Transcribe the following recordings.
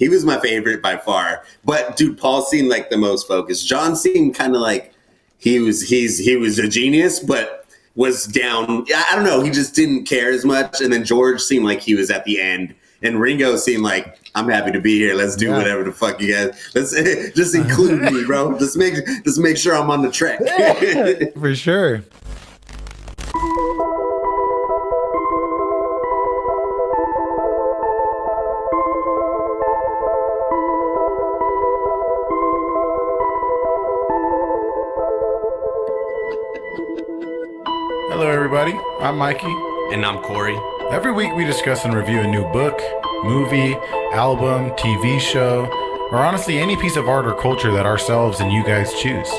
He was my favorite by far. But dude, Paul seemed like the most focused. John seemed kind of like he was a genius, but was down. I don't know. He just didn't care as much. And then George seemed like he was at the end. And Ringo seemed like, I'm happy to be here. Let's do whatever the fuck you guys. Let's just include me, bro. Just make sure I'm on the track. For sure. Hello, everybody. I'm Mikey. And I'm Corey. Every week we discuss and review a new book, movie, album, TV show, or honestly any piece of art or culture that ourselves and you guys choose.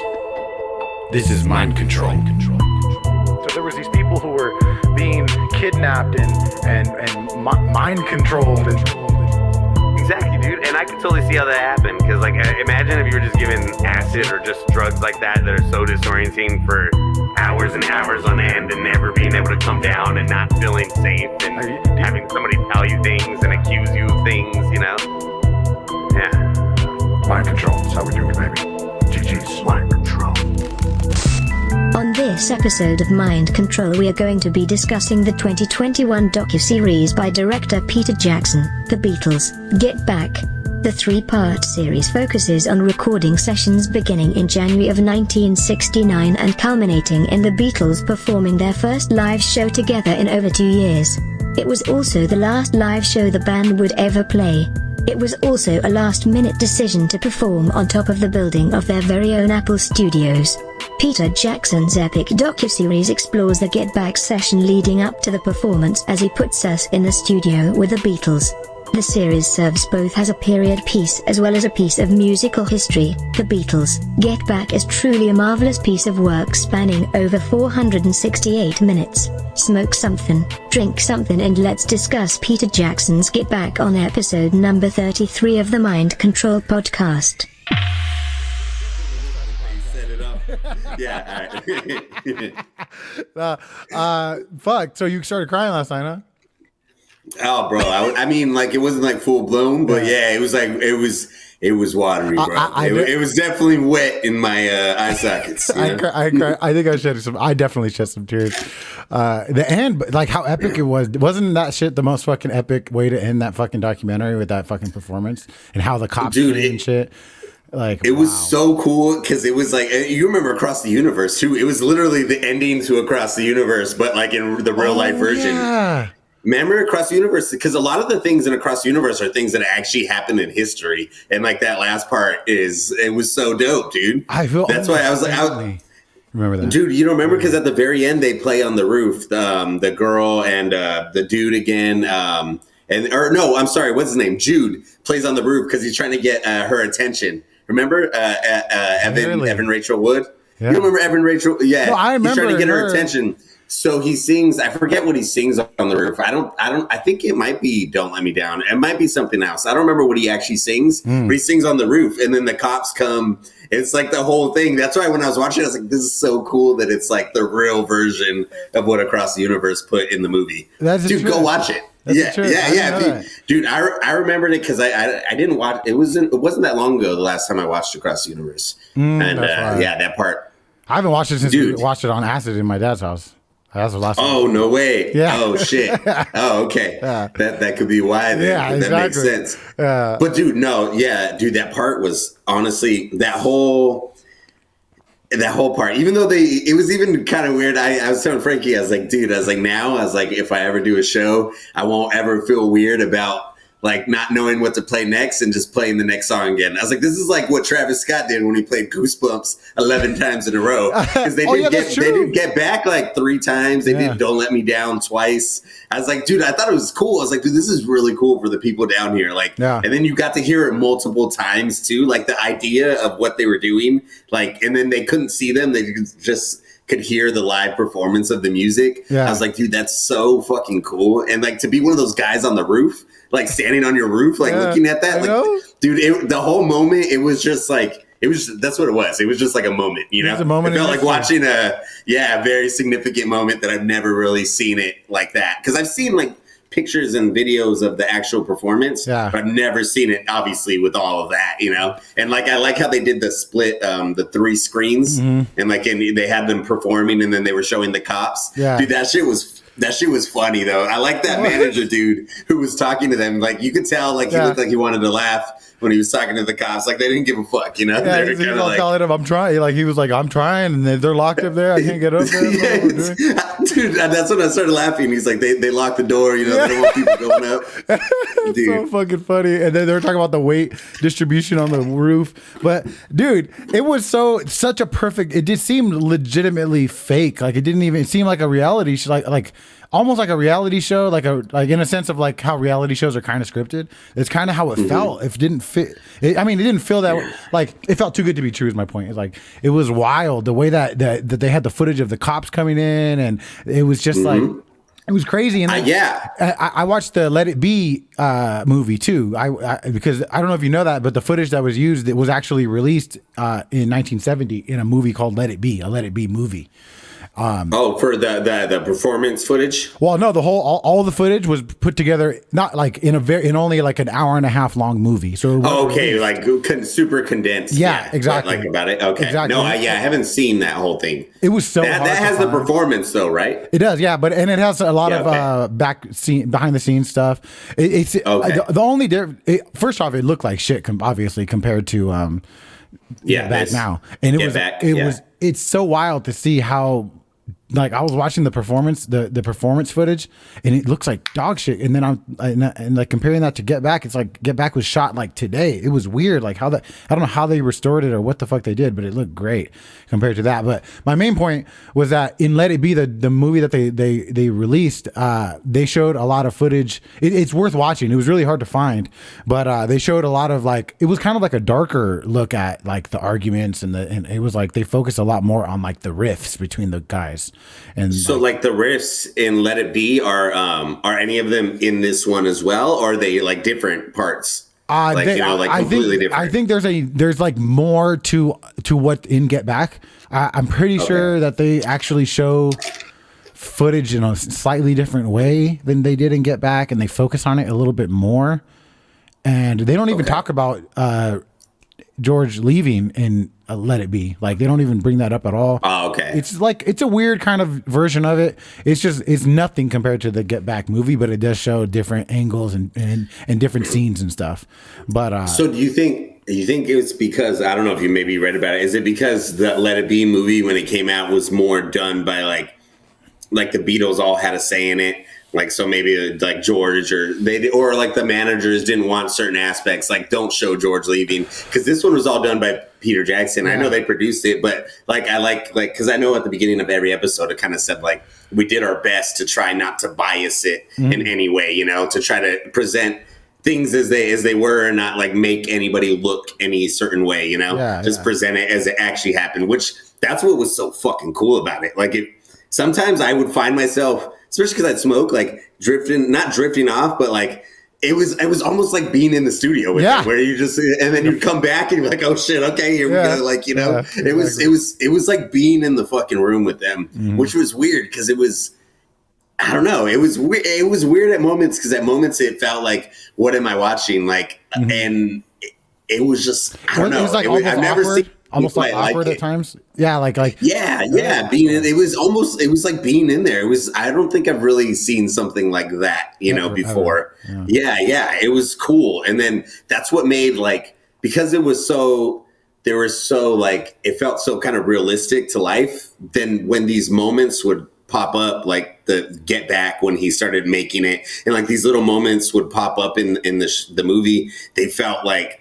This is Mind Control. So there was these people who were being kidnapped and mind controlled. Exactly, dude. And I can totally see how that happened. Because, like, imagine if you were just given acid or just drugs like that are so disorienting for hours and hours on end and never being able to come down and not feeling safe and having somebody tell you things and accuse you of things, you know? Yeah. Mind control. That's how we do it, baby. GG's. Mind control. On this episode of Mind Control, we are going to be discussing the 2021 docuseries by director Peter Jackson, The Beatles, Get Back. The three-part series focuses on recording sessions beginning in January of 1969 and culminating in the Beatles performing their first live show together in over 2 years. It was also the last live show the band would ever play. It was also a last-minute decision to perform on top of the building of their very own Apple Studios. Peter Jackson's epic docuseries explores the Get Back session leading up to the performance as he puts us in the studio with the Beatles. The series serves both as a period piece as well as a piece of musical history. The Beatles, Get Back is truly a marvelous piece of work spanning over 468 minutes. Smoke something, drink something, and let's discuss Peter Jackson's Get Back on episode number 33 of the Mind Control podcast. Yeah. Fuck. So you started crying last night, huh? Oh, bro. I mean, like, it wasn't like full blown, but yeah, it was like it was watery, bro. It was definitely wet in my eye sockets. I think I definitely shed some tears. The end, like how epic it was. Wasn't that shit the most fucking epic way to end that fucking documentary with that fucking performance and how the cops did and shit? Like it was so cool because it was like, you remember Across the Universe too. It was literally the ending to Across the Universe, but like in the real life version. Yeah. Remember Across the Universe? Because a lot of the things in Across the Universe are things that actually happened in history, and like that last part it was so dope, dude. That's why I was like, remember that, dude. You don't remember because at the very end they play on the roof, the girl and the dude again. I'm sorry, what's his name? Jude plays on the roof because he's trying to get her attention. Remember Evan Rachel Wood? Yeah. You remember Evan Rachel? Yeah, no, I remember. He's trying to get her attention. So he sings, I forget what he sings on the roof. I think it might be Don't Let Me Down. It might be something else. I don't remember what he actually sings, but he sings on the roof and then the cops come. It's like the whole thing. That's why when I was watching it, I was like, this is so cool that it's like the real version of what Across the Universe put in the movie. Dude, go watch it. Yeah. Dude, I remembered it because I didn't watch, it wasn't that long ago the last time I watched Across the Universe. That part. I haven't watched it since we watched it on acid in my dad's house. That's the last time. Oh, no way. Yeah. Oh, shit. Oh, okay. Yeah. That could be why then. Yeah, that makes sense. But dude, that part was honestly that whole part, even though it was even kind of weird. I was telling Frankie, I was like, if I ever do a show, I won't ever feel weird about like not knowing what to play next and just playing the next song again. I was like, this is like what Travis Scott did when he played Goosebumps 11 times in a row. Because they did Get Back like 3 times. They did Don't Let Me Down twice. I was like, dude, I thought it was cool. I was like, dude, this is really cool for the people down here. Like, and then you got to hear it multiple times too. Like the idea of what they were doing. Like, and then they couldn't see them. They just could hear the live performance of the music. Yeah. I was like, dude, that's so fucking cool. And like to be one of those guys on the roof, like standing on your roof, like looking at that, like, dude, the whole moment, it was just like, that's what it was. It was just like a moment, you know? It felt like watching a very significant moment that I've never really seen it like that. Because I've seen like pictures and videos of the actual performance, Yeah. but I've never seen it, obviously, with all of that, you know? And like, I like how they did the split, the 3 screens, and like, and they had them performing and then they were showing the cops. Yeah. Dude, that shit was funny though. I like that manager dude who was talking to them. Like, you could tell, like, he looked like he wanted to laugh when he was talking to the cops. Like, they didn't give a fuck, you know? Yeah, he was all like, telling him, I'm trying. Like, he was like, I'm trying, and they're locked up there. I can't get up there. Yes. Dude, that's when I started laughing. He's like, they locked the door, you know, they don't want people going up. Dude. So fucking funny. And then they were talking about the weight distribution on the roof. But dude, it was such a perfect, it just seemed legitimately fake. Like, it didn't even seem like a reality show, like almost like a reality show, like in a sense of like how reality shows are kind of scripted. It's kind of how it felt. It didn't fit. It didn't feel that like it felt too good to be true. Is my point. It's like it was wild the way that they had the footage of the cops coming in, and it was just like it was crazy. And then, I watched the Let It Be movie too. Because I don't know if you know that, but the footage that was used, it was actually released in 1970 in a movie called Let It Be, a Let It Be movie. For the performance footage? Well, no, the whole all the footage was put together not like in only like an hour and a half long movie. So like super condensed. Yeah, exactly. Like about it. Okay. Exactly. No, I haven't seen that whole thing. It was so that hard has to the find. performance though, right? It does, yeah, but it has a lot of behind the scenes stuff. It's the only first off, it looked like shit obviously compared to back now, and it's so wild to see how. Like, I was watching the performance footage, and it looks like dog shit. And then I'm like comparing that to Get Back. It's like Get Back was shot like today. It was weird, like I don't know how they restored it or what the fuck they did, but it looked great compared to that. But my main point was that in Let It Be, the movie that they released, they showed a lot of footage. It's worth watching. It was really hard to find, but they showed a lot of like it was kind of like a darker look at like the arguments and it was like they focused a lot more on like the riffs between the guys. And so like the riffs in Let It Be are any of them in this one as well, or are they like different parts? Completely different. I think there's like more to what in Get Back. I'm pretty sure that they actually show footage in a slightly different way than they did in Get Back, and they focus on it a little bit more. And they don't even talk about George leaving in Let It Be. Like, they don't even bring that up at all. Oh, okay. It's like, it's a weird kind of version of it. It's nothing compared to the Get Back movie, but it does show different angles and different scenes and stuff. But so do you think it's because, I don't know if you maybe read about it, is it because the Let It Be movie when it came out was more done by like the Beatles all had a say in it? Like, so maybe like George or like the managers didn't want certain aspects, like don't show George leaving, because this one was all done by Peter Jackson. I know they produced it, but like I like because I know at the beginning of every episode it kind of said like we did our best to try not to bias it in any way, you know, to try to present things as they were and not like make anybody look any certain way, you know, present it as it actually happened, which that's what was so fucking cool about it. Like sometimes I would find myself, especially because I'd smoke, like not drifting off, but like it was almost like being in the studio with them, where you just, and then you'd come back and you're like, oh shit, okay, here we go. Like, you know, it was like being in the fucking room with them, which was weird because it was, I don't know, it was weird at moments, because at moments it felt like, what am I watching? Like, and it was just, I don't know. It was like I've never seen. Almost like awkward at times. Yeah, like being in, it was like being in there. It was, I don't think I've really seen something like that, you know, before. Yeah, it was cool. And then that's what made, like, because it was so, there was so, like, it felt so kind of realistic to life. Then when these moments would pop up, like the Get Back when he started making it, and like these little moments would pop up in the movie, they felt like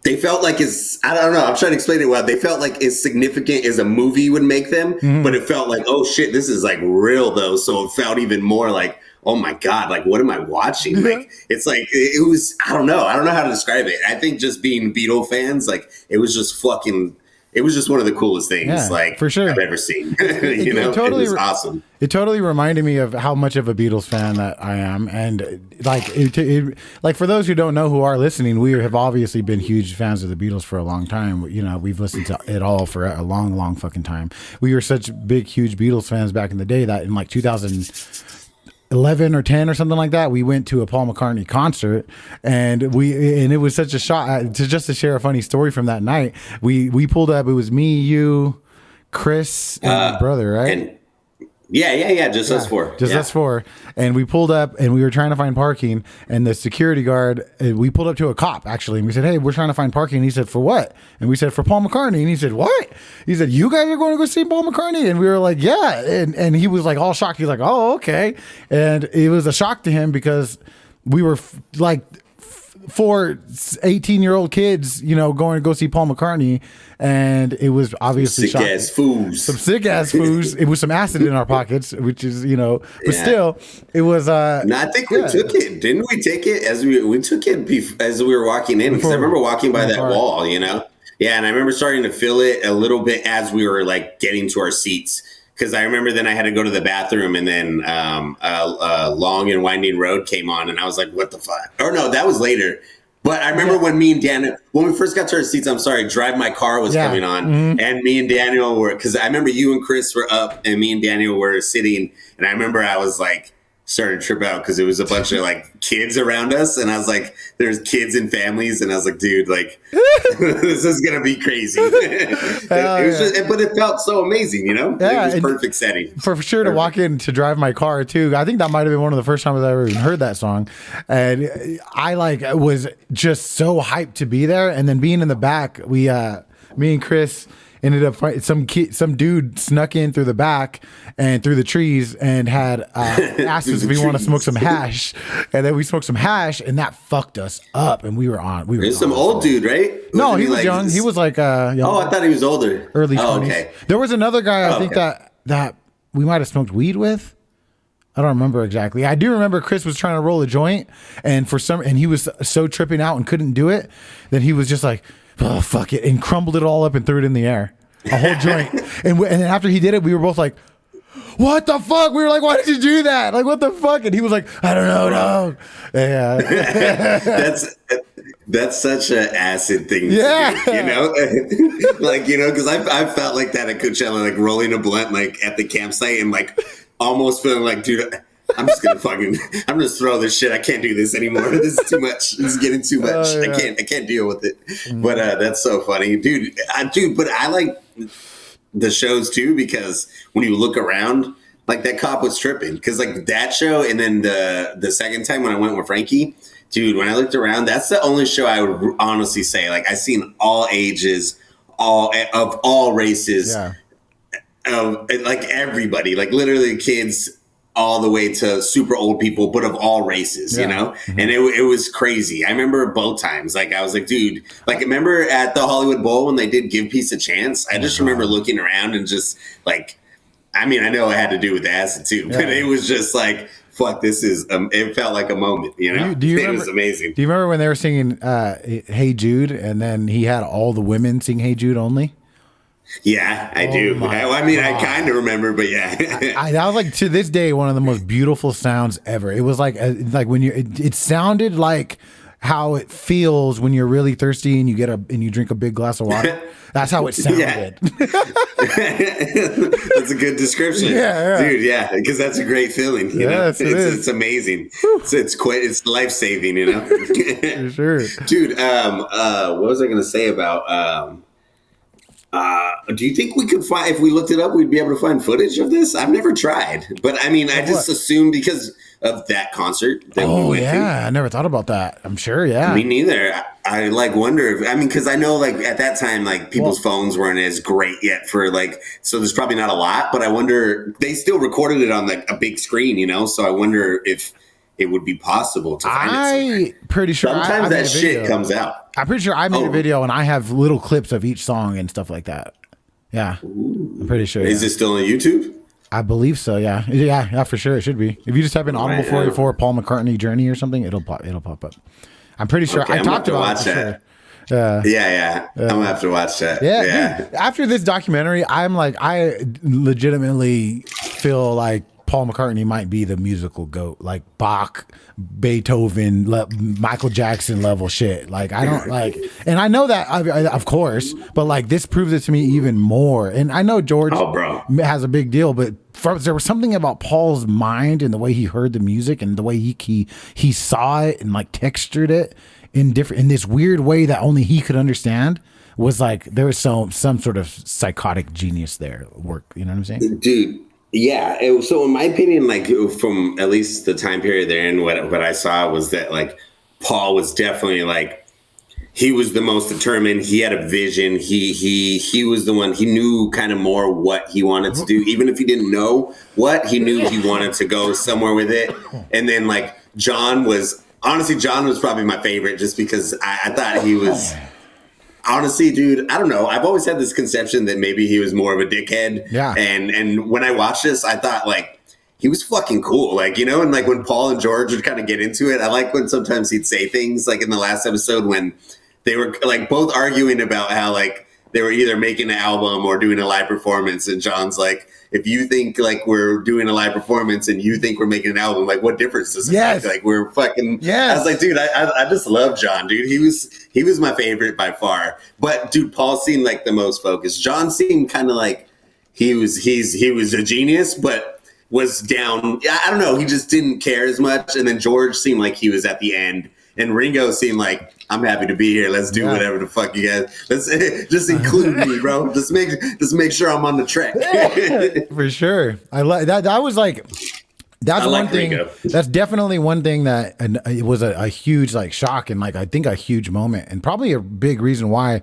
I don't know, I'm trying to explain it well. They felt like as significant as a movie would make them, but it felt like, oh shit, this is like real though. So it felt even more like, oh my God, like what am I watching? Like, it's like, it was, I don't know how to describe it. I think just being Beatle fans, like it was just one of the coolest things, like, for sure, I've ever seen. You know, it was awesome. It totally reminded me of how much of a Beatles fan that I am, and like for those who don't know, who are listening, we have obviously been huge fans of the Beatles for a long time. You know, we've listened to it all for a long, long fucking time. We were such big, huge Beatles fans back in the day that in like 2000. 11 or 10 or something like that, we went to a Paul McCartney concert, and it was such a shock. To share a funny story from that night, we pulled up. It was me, you, Chris, and my brother, right? Just us four. Us four. And we pulled up and we were trying to find parking, and the security guard, we pulled up to a cop actually, and we said, hey, we're trying to find parking. And he said, for what? And we said, for Paul McCartney. And he said, what? He said, you guys are going to go see Paul McCartney? And we were like, yeah. And he was like all shocked. He's like, oh, okay. And it was a shock to him because we were like 4 18-year-old kids, going to go see Paul McCartney, and it was obviously some sick ass fools. It was some acid in our pockets, which is but still, it was. No, I think we took it. Didn't we take it as we took it as we were walking in? Because I remember walking by that wall, Yeah, and I remember starting to feel it a little bit as we were like getting to our seats. Because I remember then I had to go to the bathroom, and then Long and Winding Road came on, and I was like, what the fuck? Or no, that was later. But I remember when me and Daniel, when we first got to our seats, Drive My Car was coming on. And me and Daniel were, because I remember you and Chris were up, and me and Daniel were sitting. And I remember I was like, starting to trip out because it was a bunch of like kids around us, and I was like, there's kids and families, and I was like, dude, like this is gonna be crazy. It was just, but it felt so amazing, Yeah, it was perfect setting for sure to walk in to Drive My Car too. I think that might have been one of the first times I ever even heard that song, and I was just so hyped to be there. And then being in the back, me and Chris ended up some dude snuck in through the back and through the trees and had asked us if we want to smoke some hash, and then we smoked some hash, and that fucked us up. And we were some old dude, right? No, he was young. He was like young. Oh, I thought he was older. Early 20s. Okay. There was another guy I think that we might have smoked weed with. I don't remember exactly. I do remember Chris was trying to roll a joint, and he was so tripping out and couldn't do it that he was just like, oh, fuck it, and crumbled it all up and threw it in the air. A whole joint. And then after he did it, we were both like, what the fuck? We were like, why did you do that? Like, what the fuck? And he was like, I don't know, no. Yeah. That's such an acid thing to do, like, because I felt like that at Coachella, like rolling a blunt, like at the campsite, and like almost feeling like, dude, I'm just gonna throw this shit. I can't do this anymore. This is too much. This is getting too much. I can't deal with it. But that's so funny, dude. But I like the shows too, because when you look around, like that cop was tripping, because like that show, and then the second time when I went with Frankie, dude, when I looked around, that's the only show I would honestly say like I seen all ages, all races, of like everybody, like literally kids all the way to super old people, but of all races, Mm-hmm. And it was crazy. I remember both times, like I was like, dude, like remember at the Hollywood Bowl when they did Give Peace a Chance? I just remember looking around and just like, I mean, I know it had to do with the acid too, but it was just like, fuck, this is, it felt like a moment, Do you it was amazing. Do you remember when they were singing Hey Jude, and then he had all the women sing Hey Jude only? Yeah, I do. I mean, I kind of remember, but yeah. That was like, to this day, one of the most beautiful sounds ever. It was like when it sounded like how it feels when you're really thirsty and you drink a big glass of water. That's how it sounded. That's a good description. Dude. Yeah, because that's a great feeling. It's amazing. It's life saving. For sure, dude. What was I going to say about? Do you think we could find, if we looked it up, we'd be able to find footage of this? I've never tried, but I mean, I just assumed because of that concert that we went to. I never thought about that. I'm sure, Me neither. I like wonder if, because I know like at that time, like people's phones weren't as great yet for like, so there's probably not a lot, but I wonder, they still recorded it on like a big screen, so I wonder if it would be possible to find it somewhere. Pretty sure sometimes that shit comes out. I'm pretty sure I made a video and I have little clips of each song and stuff like that. Yeah. Ooh. I'm pretty sure. Is it still on YouTube? I believe so. Yeah. Yeah, for sure. It should be. If you just type in Audible484 Paul McCartney Journey or something, it'll pop up. I'm pretty sure. Okay, I talked about it. Sure. I'm gonna have to watch that. Yeah. Dude, after this documentary, I'm like, I legitimately feel like Paul McCartney might be the musical GOAT, like Bach, Beethoven, Michael Jackson level shit. Like, I don't like, and I know that, of course, but like this proves it to me even more. And I know George has a big deal, but there was something about Paul's mind and the way he heard the music and the way he saw it and like textured it in this weird way that only he could understand. Was like there was some sort of psychotic genius there at work. You know what I'm saying, dude? Yeah. So in my opinion, like from at least the time period they're in, what I saw was that like Paul was definitely like, he was the most determined. He had a vision. He was the one. He knew kind of more what he wanted to do, even if he didn't know what he knew. He wanted to go somewhere with it. And then like John was probably my favorite, just because I thought he was. Honestly, dude, I don't know. I've always had this conception that maybe he was more of a dickhead. Yeah. And when I watched this, I thought like he was fucking cool. Like, you know, and like when Paul and George would kind of get into it, I like when sometimes he'd say things like in the last episode when they were like both arguing about how like they were either making an album or doing a live performance. And John's like, if you think like we're doing a live performance and you think we're making an album, like what difference does it make? Like we're fucking. Yes. I was like, dude, I just love John, dude. He was my favorite by far. But dude, Paul seemed like the most focused. John seemed kind of like he was a genius, but was down. I don't know. He just didn't care as much. And then George seemed like he was at the end. And Ringo seemed like, I'm happy to be here. Let's do whatever the fuck you guys. Let's just include me, bro. Just make sure I'm on the track. For sure. I like that. That was like, that's one thing. Ringo. That's definitely one thing that it was a huge like shock and like I think a huge moment and probably a big reason why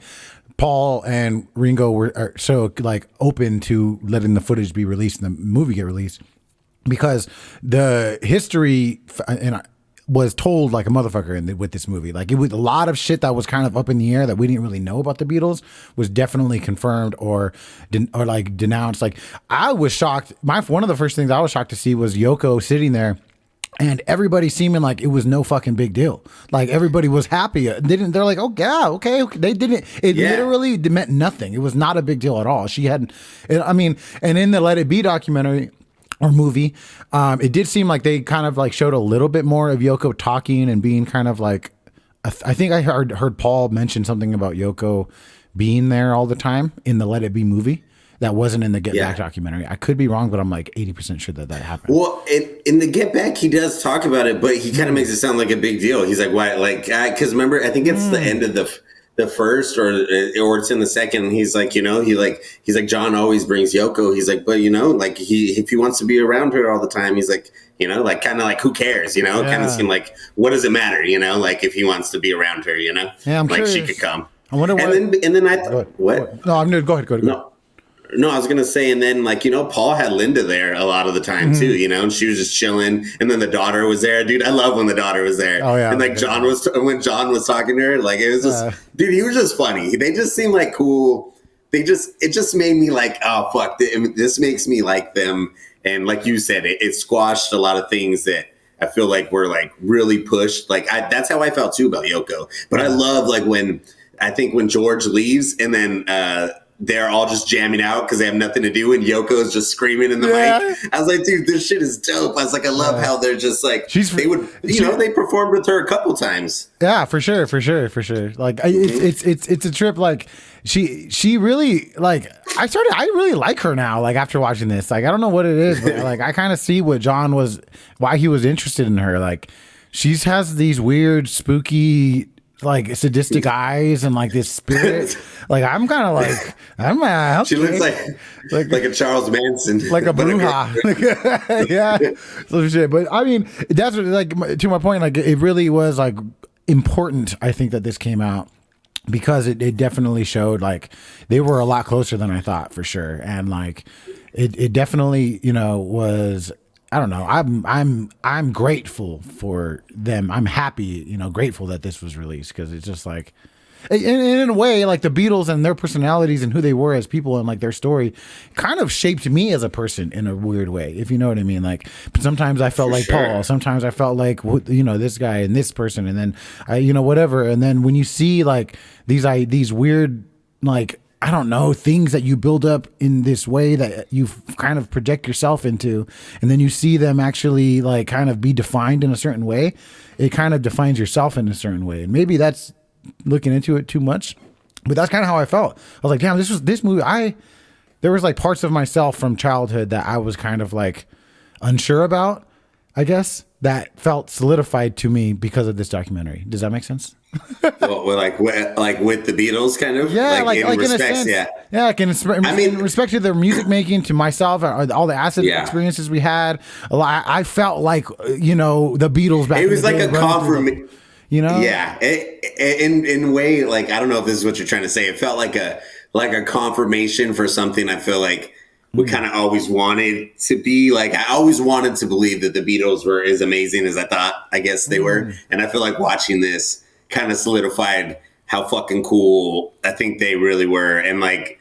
Paul and Ringo were so like open to letting the footage be released and the movie get released, because the history was told like a motherfucker with this movie. Like it was a lot of shit that was kind of up in the air that we didn't really know about the Beatles was definitely confirmed or like denounced. Like I was shocked. One of the first things I was shocked to see was Yoko sitting there and everybody seeming like it was no fucking big deal. Like everybody was happy. They're like, oh yeah, okay. They didn't. Literally meant nothing. It was not a big deal at all. She had, I mean, and in the Let It Be documentary or movie, it did seem like they kind of like showed a little bit more of Yoko talking and being kind of like, I think I heard Paul mention something about Yoko being there all the time in the Let It Be movie. That wasn't in the Get Back documentary. I could be wrong, but I'm like 80% sure that happened. Well, in the Get Back, he does talk about it, but he kind of makes it sound like a big deal. He's like, why? Like, because remember, I think it's the end of the first or it's in the second. And he's like, you know, he's like, John always brings Yoko. He's like, but you know, like if he wants to be around her all the time, he's like, you know, like kind of like, who cares? You know, kind of seem like, what does it matter? You know, like if he wants to be around her, you know, I'm like curious. She could come. I wonder what. And then I what? No, I'm gonna go ahead. No, I was going to say, and then, like, you know, Paul had Linda there a lot of the time, too, you know, and she was just chilling. And then the daughter was there. Dude, I love when the daughter was there. Oh, yeah. And, like, when John was talking to her, like, it was just, dude, he was just funny. They just seemed like cool. It just made me like, oh, fuck, this makes me like them. And like you said, it squashed a lot of things that I feel like were, like, really pushed. Like, that's how I felt, too, about Yoko. But I love, like, when George leaves and then, they're all just jamming out because they have nothing to do, and Yoko's just screaming in the mic. I was like, dude, this shit is dope. I was like, I love how they're just like, they performed with her a couple times. Yeah, for sure. Like, it's a trip. Like, she really, like, I really like her now. Like, after watching this, like, I don't know what it is, but like, I kind of see why he was interested in her. Like, she has these weird, spooky, like sadistic eyes and like this spirit. Like I'm kind of like okay. She looks like a Charles Manson, like a bruja. Yeah, so shit. But I mean, that's like to my point. Like it really was like important. I think that this came out because it definitely showed like they were a lot closer than I thought for sure, and like it definitely was. I don't know. I'm grateful for them. I'm happy, grateful that this was released because it's just like, in a way, like the Beatles and their personalities and who they were as people and like their story kind of shaped me as a person in a weird way, if you know what I mean. Like sometimes I felt like Paul, sometimes I felt like, this guy and this person, and then I, whatever. And then when you see like these weird, like, I don't know, things that you build up in this way that you kind of project yourself into, and then you see them actually like kind of be defined in a certain way, it kind of defines yourself in a certain way. And maybe that's looking into it too much, but that's kind of how I felt. I was like, damn, this movie, there was like parts of myself from childhood that I was kind of like unsure about, I guess, that felt solidified to me because of this documentary. Does that make sense? Well, like with the Beatles, kind of. Yeah, like in a sense. Yeah, like in respect to their music making, to myself, all the acid experiences we had. I felt like the Beatles back. It was like a confirmation. Yeah, in a way, like I don't know if this is what you're trying to say. It felt like a confirmation for something. I feel like we kind of always wanted to be. Like I always wanted to believe that the Beatles were as amazing as I thought. I guess they were, and I feel like watching this kind of solidified how fucking cool I think they really were. And like,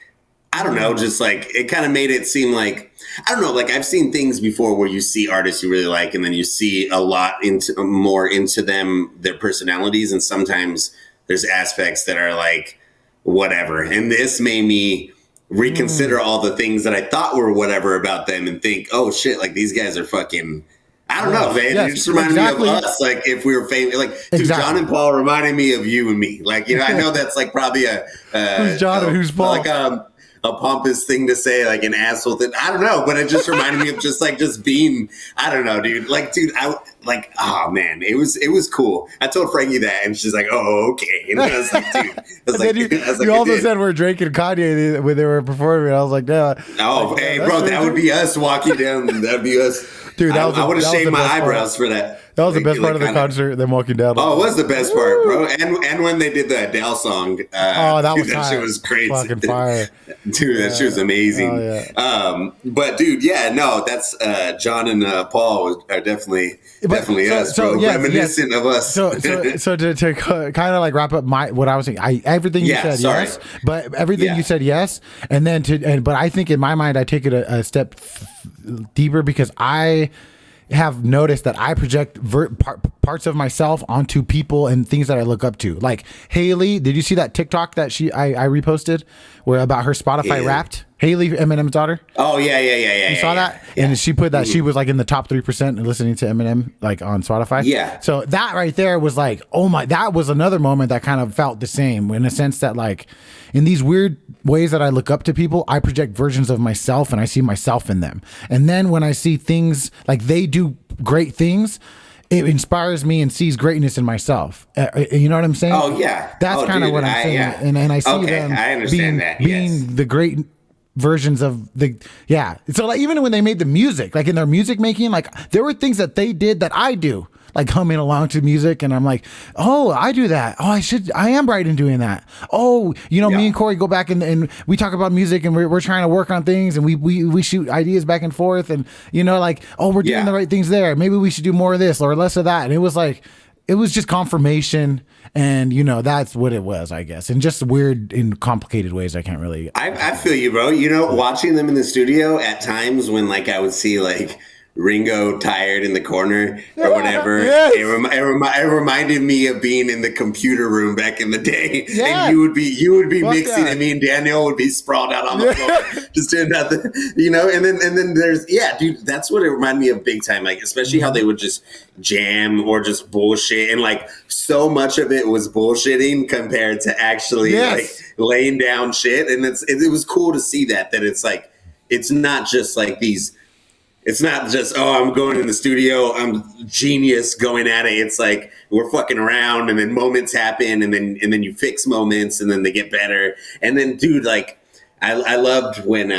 I don't know, just like, it kind of made it seem like, I don't know, like I've seen things before where you see artists you really like, and then you see a lot more into them, their personalities. And sometimes there's aspects that are like, whatever. And this made me reconsider all the things that I thought were whatever about them and think, oh shit, like these guys are fucking, I don't know, man. It just reminded me of us, like if we were famous. Like, dude, John and Paul reminded me of you and me. Like, I know that's like probably who's John and who's Paul? Like a pompous thing to say, like an asshole thing. I don't know, but it just reminded me of just being. I don't know, dude. Like, dude, oh man, it was cool. I told Frankie that, and she's like, oh, okay. And I was like, dude, you also said we're Drake and Kanye when they were performing. I was like, yeah. Oh, like, hey, bro, that would be us walking down. That'd be us. Dude, I would have shaved my eyebrows for that. That was the best part of the concert, them walking down. Oh, it was the best part, bro. And when they did the Adele song. That shit was crazy. Fucking fire. Dude, that shit was amazing. Oh, yeah. But, dude, that's John and Paul are definitely us, bro. Reminiscent of us. So to kind of like wrap up what I was saying, everything you said, yes. But everything you said, yes. And then but I think in my mind, I take it a step deeper because I have noticed that I project parts of myself onto people and things that I look up to. Like Haley, did you see that TikTok that I reposted where about her Spotify Wrapped? Haley, Eminem's daughter. Oh yeah. You saw that? Yeah. And she put that she was like in the top 3% listening to Eminem like on Spotify. Yeah. So that right there was like, oh my, that was another moment that kind of felt the same in a sense that like in these weird ways that I look up to people, I project versions of myself and I see myself in them. And then when I see things like they do great things, it inspires me and sees greatness in myself. You know what I'm saying? Oh yeah. That's kind of what I'm saying. Yeah. And I see them being the great versions of so like even when they made the music, like in their music making, like there were things that they did that I do, like humming along to music, and I'm like, oh, I do that. Oh, I am right in doing that. Oh, me and Corey go back and we talk about music, and we're trying to work on things, and we shoot ideas back and forth, and like, oh, we're doing the right things there. Maybe we should do more of this or less of that. And it was like, it was just confirmation, and that's what it was, I guess, and just weird in complicated ways I can't really. I feel you, bro. Watching them in the studio at times when like I would see like Ringo tired in the corner or whatever. Yes. It reminded me of being in the computer room back in the day. Yeah. And you would be mixing, and me and Daniel would be sprawled out on the floor, just doing nothing. And then there's dude, that's what it reminded me of big time. Like especially how they would just jam or just bullshit, and like so much of it was bullshitting compared to actually like laying down shit. And it was cool to see that it's like it's not just like these. It's not just, oh, I'm going in the studio, I'm genius going at it. It's like we're fucking around, and then moments happen, and then you fix moments, and then they get better. And then, dude, like I loved when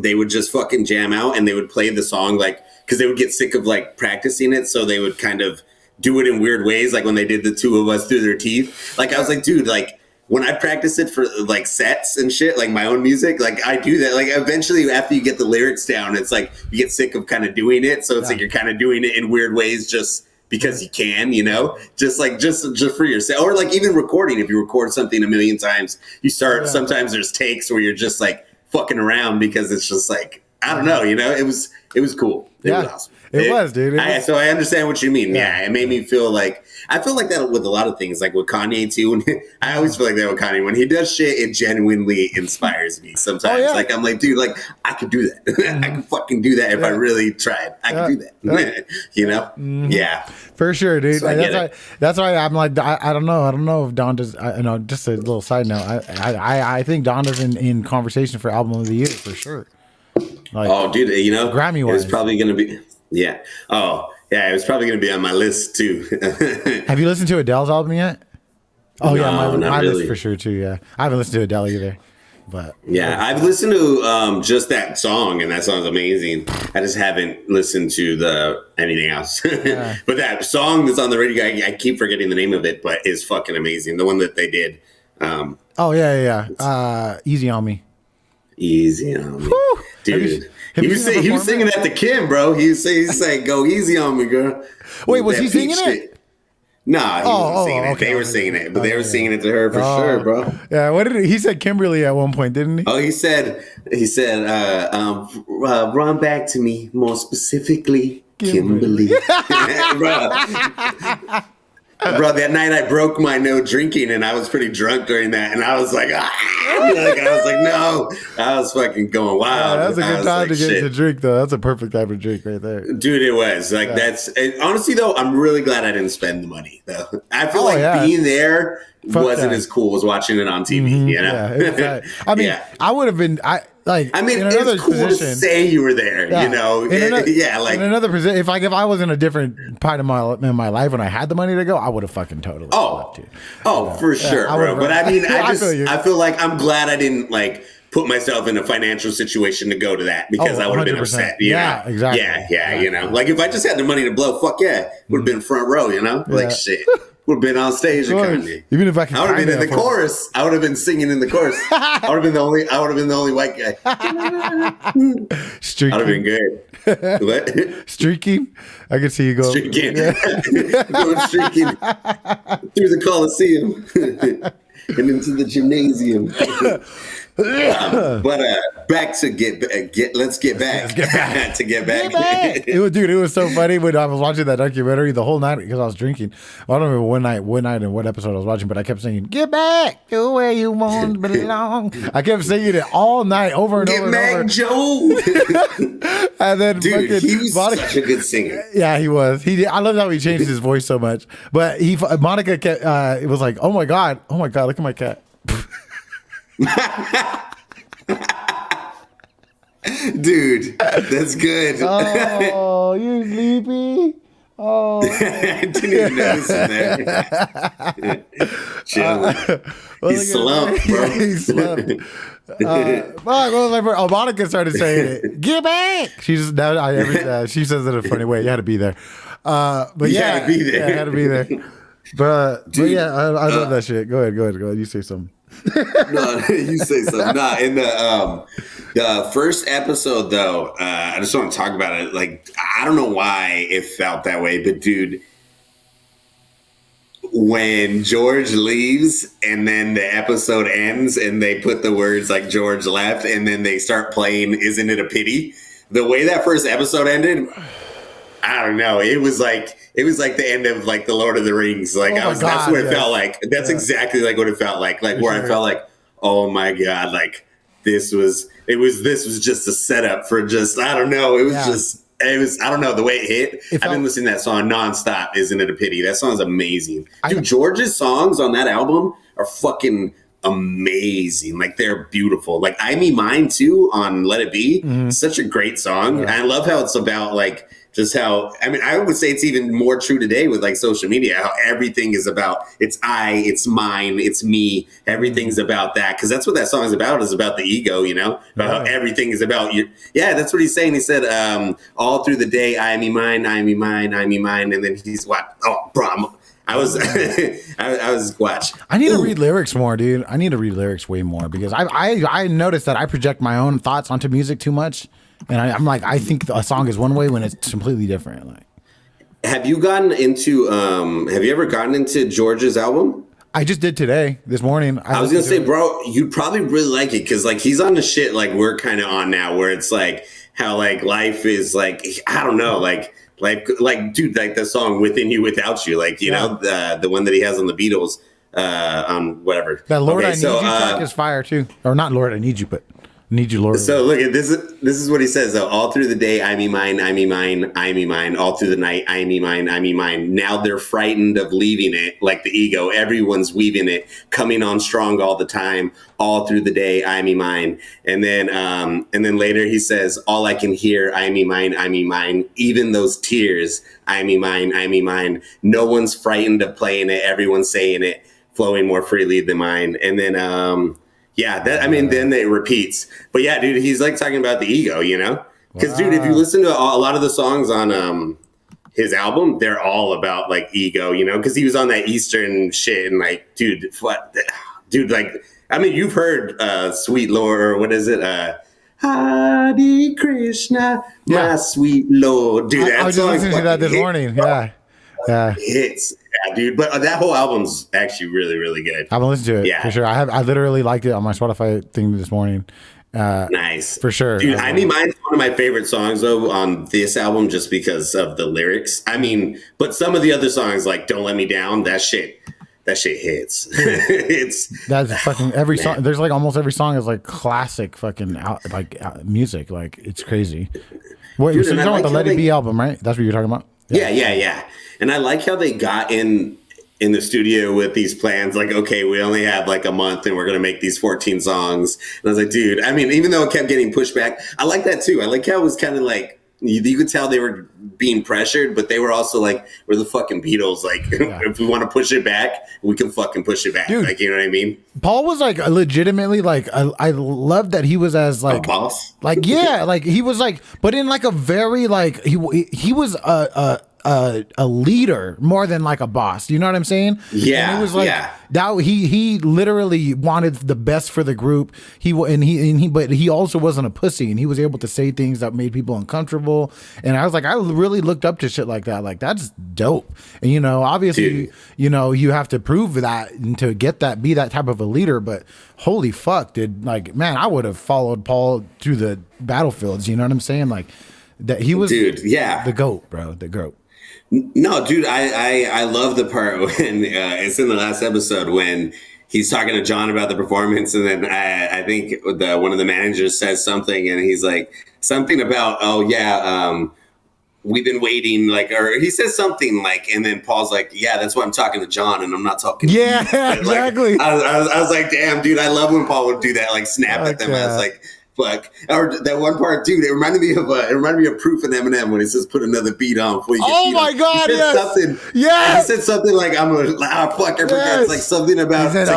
they would just fucking jam out, and they would play the song like because they would get sick of like practicing it, so they would kind of do it in weird ways, like when they did the Two of Us Through Their Teeth. Like I was like, dude, like. When I practice it for like sets and shit, like my own music, like I do that. Like eventually after you get the lyrics down, it's like you get sick of kind of doing it. So it's like you're kind of doing it in weird ways just because you can, just for yourself. Or like even recording, if you record something a million times, you start, sometimes there's takes where you're just like fucking around because it's just like, I don't know, it was cool. It was awesome. It was, dude. So I understand what you mean. Yeah, it made me feel like I feel like that with a lot of things, like with Kanye too. I always feel like that with Kanye. When he does shit, it genuinely inspires me sometimes. Oh, yeah. Like I'm like, dude, like I could do that. I could fucking do that if I really tried. I could do that. Yeah, for sure, dude. So that's why I'm like, I don't know if Donda's. Just a little side note. I think Donda's in conversation for album of the year for sure. Like, oh, dude, Grammy-wise. it's probably gonna be. Yeah. Oh, yeah. It was probably going to be on my list too. Have you listened to Adele's album yet? Oh, no, yeah, my really. list for sure too. Yeah, I haven't listened to Adele either, but yeah, I've listened to just that song, and that song's amazing. I just haven't listened to anything else. Yeah. But that song that's on the radio, I keep forgetting the name of it, but it's fucking amazing. The one that they did. Oh yeah. Easy on Me. Easy on me, Woo! dude. He was singing that to Kim, bro. He was saying, "Go easy on me, girl." Wait, was he singing it? Nah, he wasn't singing it. Okay, they were singing it, but they were singing it to her for sure, bro. Yeah, what did he said? Kimberly at one point, didn't he? Oh, he said, run back to me, more specifically, Kimberly. Bro, that night I broke my no drinking, and I was pretty drunk during that, and I was like, no, I was fucking going wild. Yeah, that's a good time to get to drink, though. That's a perfect type of drink right there, dude. It was like honestly though, I'm really glad I didn't spend the money though. I feel being there wasn't as cool as watching it on TV. Mm-hmm. You know, I mean, I would have been. It's cool to say you were there. Yeah. You know, in another position. If I was in a different part of my life when I had the money to go, I would have fucking totally. For sure, bro. But I mean, I feel like I'm glad I didn't put myself in a financial situation to go to that because I would have been upset. Yeah, exactly. Yeah. You know, like if I just had the money to blow, fuck yeah, would have been front row. You know, like shit. Would have been on stage with Kanye. Even if I would have been in the chorus. I would have been singing in the chorus. I would have been the only white guy. Streaking. I would have been good. What? Streaking. I could see you go. Streaking. Going streaking through the Coliseum and into the gymnasium. But back to let's get back. It was so funny when I was watching that documentary the whole night because I was drinking. I don't remember what night and what episode I was watching, but I kept singing "Get back to where you want to belong." I kept singing it all night over and over and over. Get back, Joe. And then, dude, he was such a good singer. Yeah, he was. I love how he changed his voice so much. But Monica kept. It was like, oh my god, look at my cat. Dude, that's good. Oh, you sleepy? Oh, I didn't even notice him there. Chill. He's slumped, bro. He's slumped. Monica started saying it. Get back. She just she says it in a funny way. You had to be there. But you had to be there. Yeah, I had to be there. But yeah, I love that shit. Go ahead. You say something. No, you say something. Nah, in the first episode though, I just want to talk about it. Like, I don't know why it felt that way, but dude, when George leaves and then the episode ends and they put the words like George left and then they start playing "Isn't It a Pity?" The way that first episode ended, I don't know. It was like the end of like the Lord of the Rings. Like that's what it felt like. That's exactly like what it felt like. Like where I felt like, oh my god, like this was just a setup for just I don't know. It was I don't know the way it hit. I've been listening to that song nonstop. Isn't It a Pity? That song's amazing. Dude, George's songs on that album are fucking amazing. Like they're beautiful. Like I Me Mine too on Let It Be. Such a great song. Yeah. I love how it's about like just how, I mean, I would say it's even more true today with like social media, how everything is about, it's mine, it's me. Everything's about that. Cause that's what that song is about the ego, you know, about how everything is about you. Yeah. That's what he's saying. He said, all through the day, I me mine. And then he's what? Oh, bro, I was watch. I need to read lyrics more, dude. I need to read lyrics way more because I noticed that I project my own thoughts onto music too much. And I'm like, I think a song is one way when it's completely different. Like, have you ever gotten into George's album? I just did this morning. I was gonna say, bro, you'd probably really like it because like he's on the shit like we're kind of on now, where it's like how like life is like, I don't know, like dude, like the song Within You Without You, like, you know, the one that he has on the Beatles, on whatever. That Lord, I Need You track is fire too. Or not Lord, I Need You, but Need You, Lord. So look at this. This is what he says though. All through the day, I me mine, I me mine, I me mine. All through the night, I me mine, I me mine. Now they're frightened of leaving it, like the ego. Everyone's weaving it, coming on strong all the time. All through the day, I me mine. And then later he says, all I can hear, I me mine, I me mine. Even those tears, I me mine, I me mine. No one's frightened of playing it. Everyone's saying it, flowing more freely than mine. And then yeah, that, I mean, then it repeats. But yeah, dude, he's like talking about the ego, you know? Because, dude, if you listen to a lot of the songs on his album, they're all about like ego, you know? Because he was on that Eastern shit and like, dude, what? Dude, like, I mean, you've heard Sweet Lord, or what is it? Hare Krishna, my sweet Lord. Dude, I was just listening to that this morning. Yeah. Hits. Yeah, dude. But that whole album's actually really, really good. I haven't listened to it for sure. I literally liked it on my Spotify thing this morning. Nice. For sure. Dude, I mean, mine's one of my favorite songs though on this album just because of the lyrics. I mean, but some of the other songs like Don't Let Me Down, that shit hits. That's fucking every song. There's like almost every song is like classic fucking music. Like it's crazy. Wait, dude, so you're talking about the Let It Be album, right? That's what you're talking about? Yeah. And I like how they got in the studio with these plans. Like, okay, we only have like a month and we're going to make these 14 songs. And I was like, dude, I mean, even though it kept getting pushed back, I like that too. I like how it was kind of like, you could tell they were being pressured, but they were also like, we're the fucking Beatles. Like, if we want to push it back, we can fucking push it back. Dude, like, you know what I mean? Paul was like legitimately like, I love that he was as like, a boss. Like, yeah, like he was like, but in like a very like, he was a leader more than like a boss. You know what I'm saying? Yeah. And it was like that he literally wanted the best for the group. But he also wasn't a pussy, and he was able to say things that made people uncomfortable. And I was like, I really looked up to shit like that. Like that's dope. And you know, obviously, dude, you know, you have to prove that and to get that, be that type of a leader. But holy fuck, like, man, I would have followed Paul through the battlefields. You know what I'm saying? Like that he was, dude, the GOAT, bro, the GOAT. No, dude, I love the part when it's in the last episode when he's talking to John about the performance, and then I think one of the managers says something, and he's like something about, we've been waiting, like, or he says something like, and then Paul's like, yeah, that's why I'm talking to John, and I'm not talking to you. Exactly. Like, I was like, damn, dude, I love when Paul would do that, like snap at them. I was like, fuck. Or that one part, dude, it reminded me of Proof and Eminem when he says put another beat on before you get oh my on. God, he said something. Yes. He said something like, I forgot. It's like something about he said,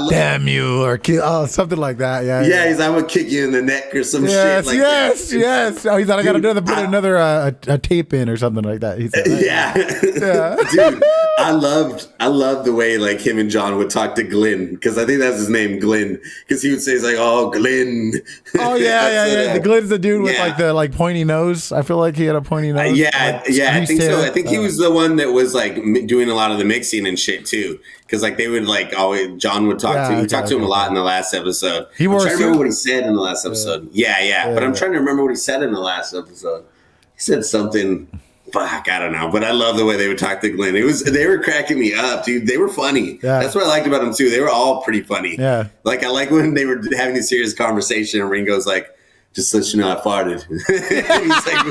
damn you, or something like that. Yeah, he's like, I'm gonna kick you in the neck or some shit like that. Yes. Oh, he's like, I gotta put another a tape in or something like that. He said, right? Yeah. Dude, I loved the way like him and John would talk to Glenn, because I think that's his name, Glenn, because he would say, he's like, oh, Glenn. Oh yeah. The Glenn's the dude with like the pointy nose. I feel like he had a pointy nose. I think so. I think he was the one that was like doing a lot of the mixing and shit too. Because like they would like always, John would talk to. He talked to him a lot in the last episode. I'm trying to remember what he said in the last episode. Yeah. But I'm trying to remember what he said in the last episode. He said something. Fuck, I don't know, but I love the way they would talk to Glenn. They were cracking me up, dude. They were funny. Yeah. That's what I liked about them too. They were all pretty funny. Yeah. Like I like when they were having a serious conversation and Ringo's like, just so you know, I farted. He's like,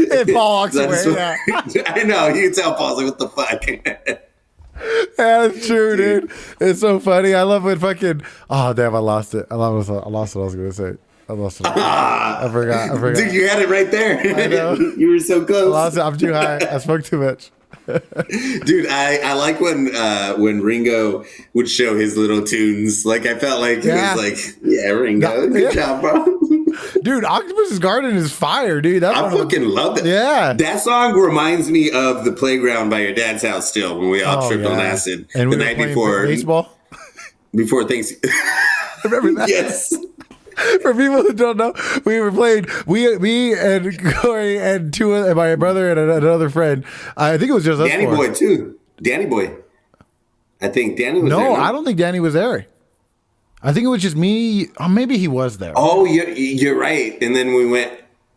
wait. And Paul walks away. Yeah. I know. You can tell Paul's like, what the fuck? Yeah, it's true, dude. It's so funny. I love when fucking. Oh damn! I lost it. I lost what I was gonna say. I lost it. I forgot. Dude, you had it right there. I know. You were so close. I lost it. I'm too high. I spoke too much. Dude, I like when Ringo would show his little tunes. Like I felt like he was like, yeah, Ringo, good job, bro. Dude, Octopus's Garden is fire, dude. I fucking love it. Yeah. That song reminds me of the playground by your dad's house still, when we all tripped on acid and the night before baseball. Before things. Remember that? Yes. For people who don't know, we were playing. Me and Corey and my brother and another friend. I think it was just us Danny Boy too. Danny Boy. I think Danny was there. No, I don't think Danny was there. I think it was just me. Oh, maybe he was there. Oh, you're right. And then we went.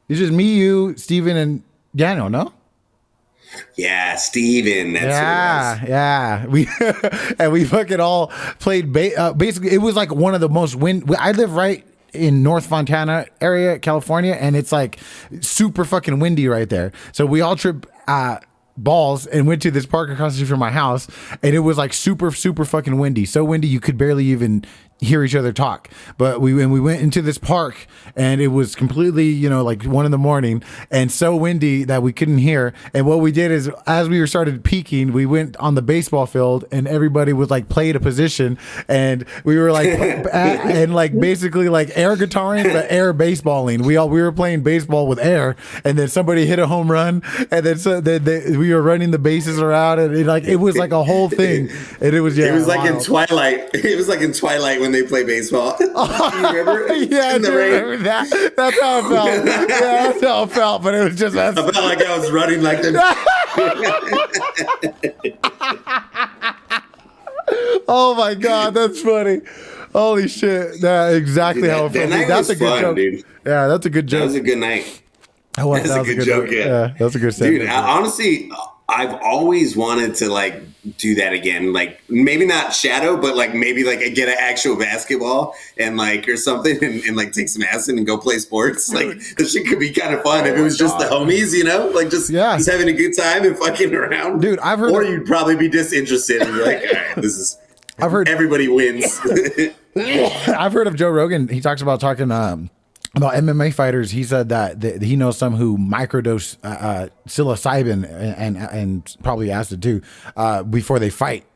It's just me, you, Steven, and Daniel, no? Yeah, Steven. That's who it was. Yeah. We fucking all played. Basically, it was like one of the most I live right in North Fontana area, California, and it's like super fucking windy right there. So we all tripped balls and went to this park across the street from my house, and it was like super fucking windy. So windy you could barely even hear each other talk. But we went into this park, and it was completely, like 1 a.m, and so windy that we couldn't hear. And what we did is, as we started peaking, we went on the baseball field, and everybody was like played a position, and we were like and like basically like air guitaring but air baseballing. We were playing baseball with air, and then somebody hit a home run, and then we were running the bases around, and it was like a whole thing. And it was it was like in Twilight. It was like in Twilight when they play baseball. You remember? Yeah, I do remember that. That's how it felt. Yeah, that's how it felt. But it was just I felt like I was running like the. Oh my god, that's funny. Holy shit! That's exactly how it felt. That's a good fun, joke. Dude. Yeah, that's a good joke. That was a good night. That was a good joke. Yeah, that was a good segment. Dude, honestly, I've always wanted to like do that again. Like maybe not shadow, but like maybe like get an actual basketball and like or something and like take some acid and go play sports. Like this shit could be kind of fun if it was just the homies, like just having a good time and fucking around. Dude, I've heard. Or you'd probably be disinterested and be like, all right, this is. I've heard everybody wins. I've heard of Joe Rogan. He talks about about MMA fighters. He said that he knows some who microdose psilocybin and probably acid too before they fight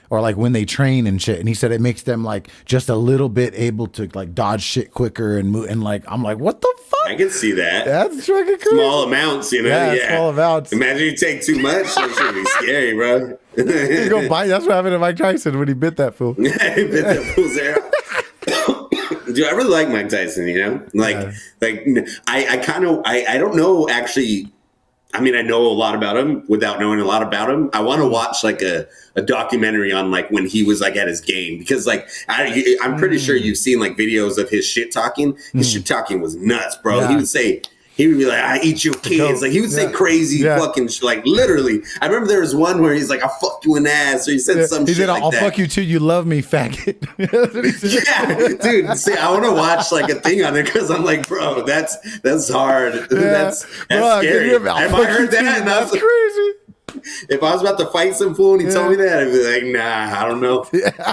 or like when they train and shit. And he said it makes them like just a little bit able to like dodge shit quicker and move. And like I'm like, what the fuck? I can see that. That's fucking crazy. Small amounts, Yeah, small amounts. Imagine you take too much. That should be scary, bro. You go bite. That's what happened to Mike Tyson when he bit that fool. He bit that fool's ear. Dude, I really like Mike Tyson, I don't know actually. I mean, I know a lot about him without knowing a lot about him. I want to watch like a documentary on like when he was like at his game, because like I'm pretty sure you've seen like videos of his shit talking. His shit talking was nuts, bro. Yeah. He would be like, I eat your kids. Like he would say crazy fucking like literally. I remember there was one where he's like, I'll fuck you in the ass, or he said some shit like that. I'll fuck you too. You love me, faggot. Yeah, dude. See, I want to watch like a thing on it because I'm like, bro, that's hard. Yeah. That's bro, scary. If I heard that, that's crazy. If I was about to fight some fool and he told me that, I'd be like, nah, I don't know.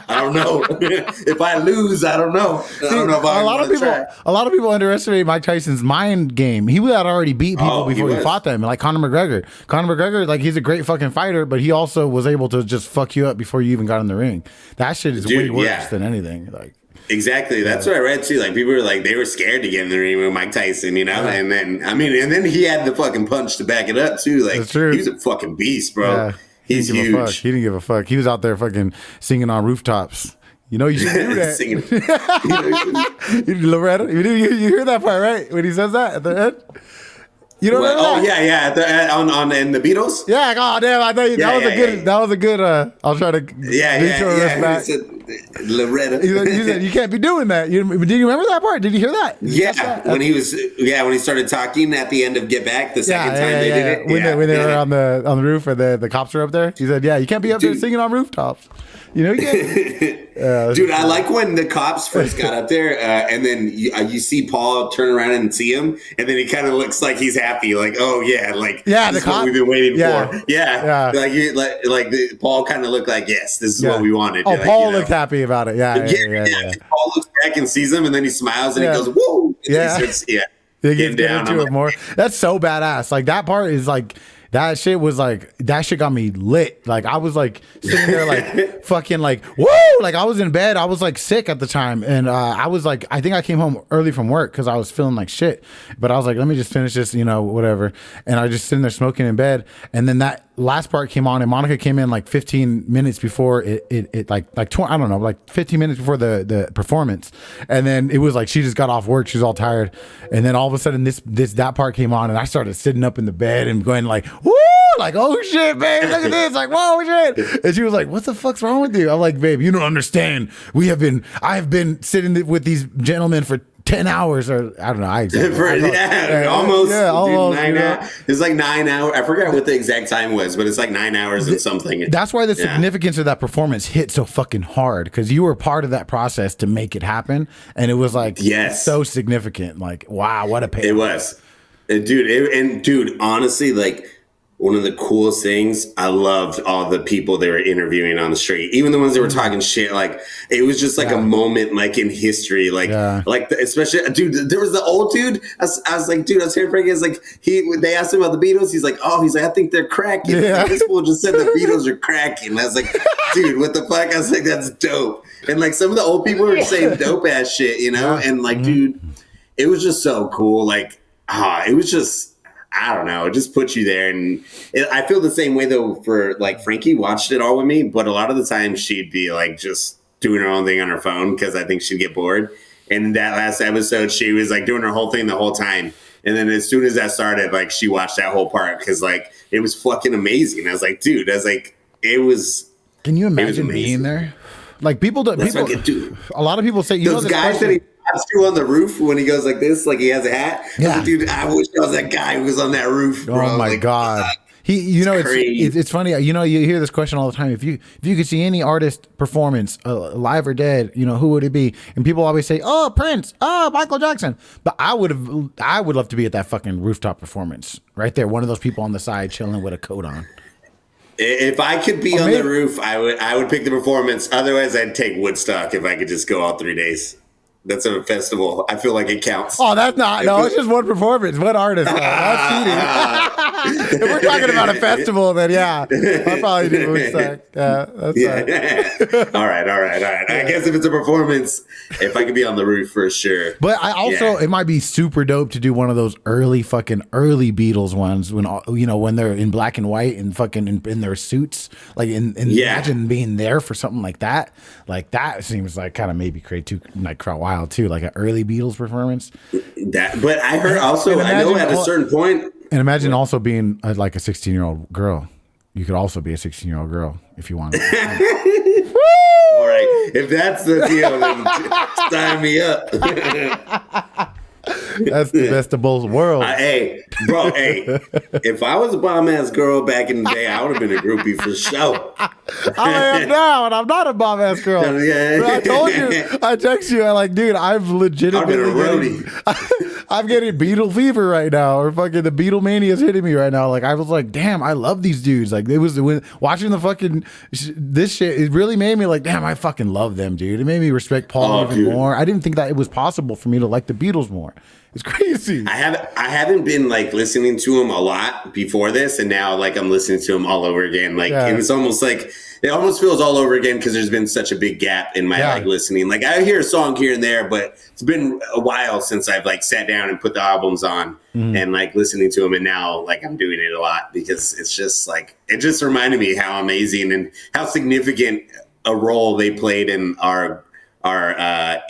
I don't know. If I lose, I don't know. I don't know if I a lot of people underestimate Mike Tyson's mind game. He had already beat people before he fought them, like Conor McGregor. Conor McGregor, like he's a great fucking fighter, but he also was able to just fuck you up before you even got in the ring. That shit is way worse than anything. Like. Exactly. That's what I read too. Like people were like, they were scared to get in the ring with Mike Tyson, and then he had the fucking punch to back it up too. Like, that's true. He was a fucking beast, bro. Yeah. He's huge. He didn't give a fuck. He was out there fucking singing on rooftops. You should do that. Singing. Loretta, you hear that part, right? When he says that at the end? You know what? Oh yeah. On the Beatles. Yeah. Oh damn! I thought that was a good. I'll try to. Back. Loretta. He said you can't be doing that. Did you remember that part? Did you hear that? When he started talking at the end of Get Back the second time they did it. When they were on the roof and the cops were up there. He said, "Yeah, you can't be up there singing on rooftops." You can't. Dude, I like when the cops first got up there, and then you see Paul turn around and see him, and then he kind of looks like he's happy, like, oh yeah, like this is what we've been waiting for. Yeah. Like Paul kind of looked like, yes, this is what we wanted. Oh, Paul looked happy about it. Yeah. Paul looks back and sees him, and then he smiles and he goes, "Whoa!" Yeah. They get into it more. That's so badass. Like that part is like. That shit got me lit. Like I was like sitting there like fucking like whoa, like I was in bed. I was like sick at the time, and I was like, I think I came home early from work because I was feeling like shit. But I was like, let me just finish this, whatever. And I was just sitting there smoking in bed, and then that last part came on, and Monica came in like 15 minutes before it like 20, I don't know, like 15 minutes before the performance, and then it was like she just got off work, she was all tired, and then all of a sudden that part came on, and I started sitting up in the bed and going like, woo, Like, oh shit, babe, look at this. Like, whoa, shit. And she was like, what the fuck's wrong with you? I'm like, babe, you don't understand. I have been sitting with these gentlemen for 10 hours, or I don't know. Almost. Yeah, almost. Dude, 9 hours. It's like 9 hours. I forgot what the exact time was, but it's like 9 hours and something. That's why the significance of that performance hit so fucking hard, because you were part of that process to make it happen. And it was like, so significant. Like, wow, what a pain. It was. Dude, honestly, like, one of the coolest things, I loved all the people they were interviewing on the street, even the ones that were talking shit. Like, it was just like a moment, like in history, especially, dude. There was the old dude. I was like, dude, I was hearing Frankie. I was like, they asked him about the Beatles. He's like, I think they're cracking. Yeah. This fool just said the Beatles are cracking. I was like, dude, what the fuck? I was like, that's dope. And like some of the old people were saying dope ass shit, you know. And like, dude, it was just so cool. Like, it was just. I don't know. It just puts you there. And I feel the same way, though, for like Frankie watched it all with me. But a lot of the time she'd be like just doing her own thing on her phone because I think she'd get bored. And that last episode, she was like doing her whole thing the whole time. And then as soon as that started, like she watched that whole part because like it was fucking amazing. I was like, dude, it was. Can you imagine being there? Like people don't. A lot of people say those guys that he on the roof when he goes like this, like he has a hat. Yeah. Like, dude, I wish I was that guy who was on that roof, bro. Oh my God. It's funny. You know, you hear this question all the time. If you could see any artist performance, live or dead, you know, who would it be? And people always say, oh, Prince, oh, Michael Jackson. But I would love to be at that fucking rooftop performance right there. One of those people on the side chilling with a coat on. If I could be on the roof, I would pick the performance. Otherwise, I'd take Woodstock if I could just go all 3 days. That's a festival. I feel like it counts. Oh, that's not. No, it's just one performance. One artist. That's cheating. If we're talking about a festival, then I'll probably do Woodstock. That's all right. I guess if it's a performance, if I could be on the roof for sure. But I also, it might be super dope to do one of those early Beatles ones when, you know, when they're in black and white and fucking in their suits. Like, imagine being there for something like that. Like, that seems like kind of maybe create wild too, like an early Beatles performance. But I heard also, I know at a certain point. And imagine also being like a 16-year-old girl. You could also be a 16-year-old girl if you wanted. All right. If that's the deal, then sign me up. That's the best of both worlds. Hey, if I was a bomb ass girl back in the day, I would have been a groupie for sure. I am now, and I'm not a bomb ass girl. I told you, I text you, I'm like, dude, I've legitimately I'm getting Beatle fever right now, or fucking the Beatle mania is hitting me right now. Like, I was like, damn, I love these dudes. Like, it was watching the fucking this shit. It really made me like, damn, I fucking love them, dude. It made me respect Paul even more. I didn't think that it was possible for me to like the Beatles more. It's crazy. I haven't been like listening to him a lot before this, and now like I'm listening to him all over again. Like it's almost like it almost feels all over again because there's been such a big gap in my like listening. Like I hear a song here and there, but it's been a while since I've like sat down and put the albums on and like listening to them. And now like I'm doing it a lot because it's just like it just reminded me how amazing and how significant a role they played in our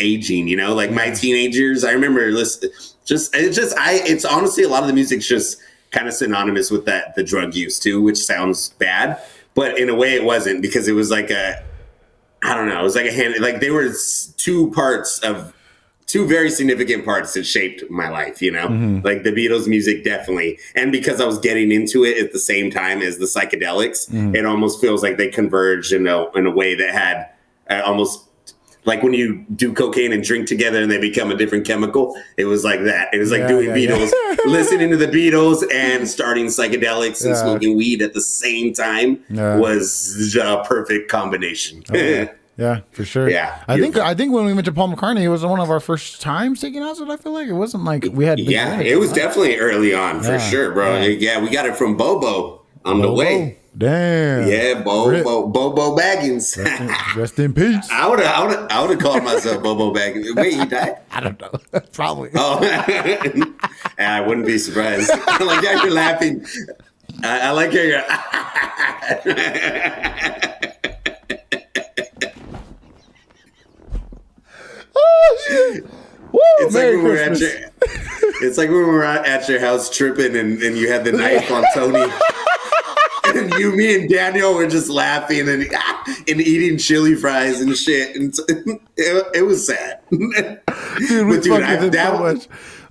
aging, you know, like my teenagers. I remember listening. It's honestly a lot of the music's just kind of synonymous with the drug use too, which sounds bad, but in a way it wasn't, because it was like it was like a hand, like they were two very significant parts that shaped my life, you know, like the Beatles music definitely. And because I was getting into it at the same time as the psychedelics, it almost feels like they converged in a way that had almost like when you do cocaine and drink together and they become a different chemical. It was like that. It was like doing Beatles, listening to the Beatles and starting psychedelics and smoking weed at the same time was the perfect combination. Okay. Yeah, for sure. Yeah, I think when we went to Paul McCartney, it was one of our first times taking acid. I feel like it wasn't like we had. It was definitely early on for sure, bro. Yeah, we got it from Bobo on the way. Damn. Yeah, Bobo Baggins. Rest in peace. I would have called myself Bobo Baggins. Wait, he died? I don't know. Probably. Oh, I wouldn't be surprised. I like how you're laughing. I like how you're. Oh shit. Woo, it's like when we were at your house tripping and you had the knife on Tony. me, and Daniel were just laughing and eating chili fries and shit. And it was sad. Dude, we fucking did so much.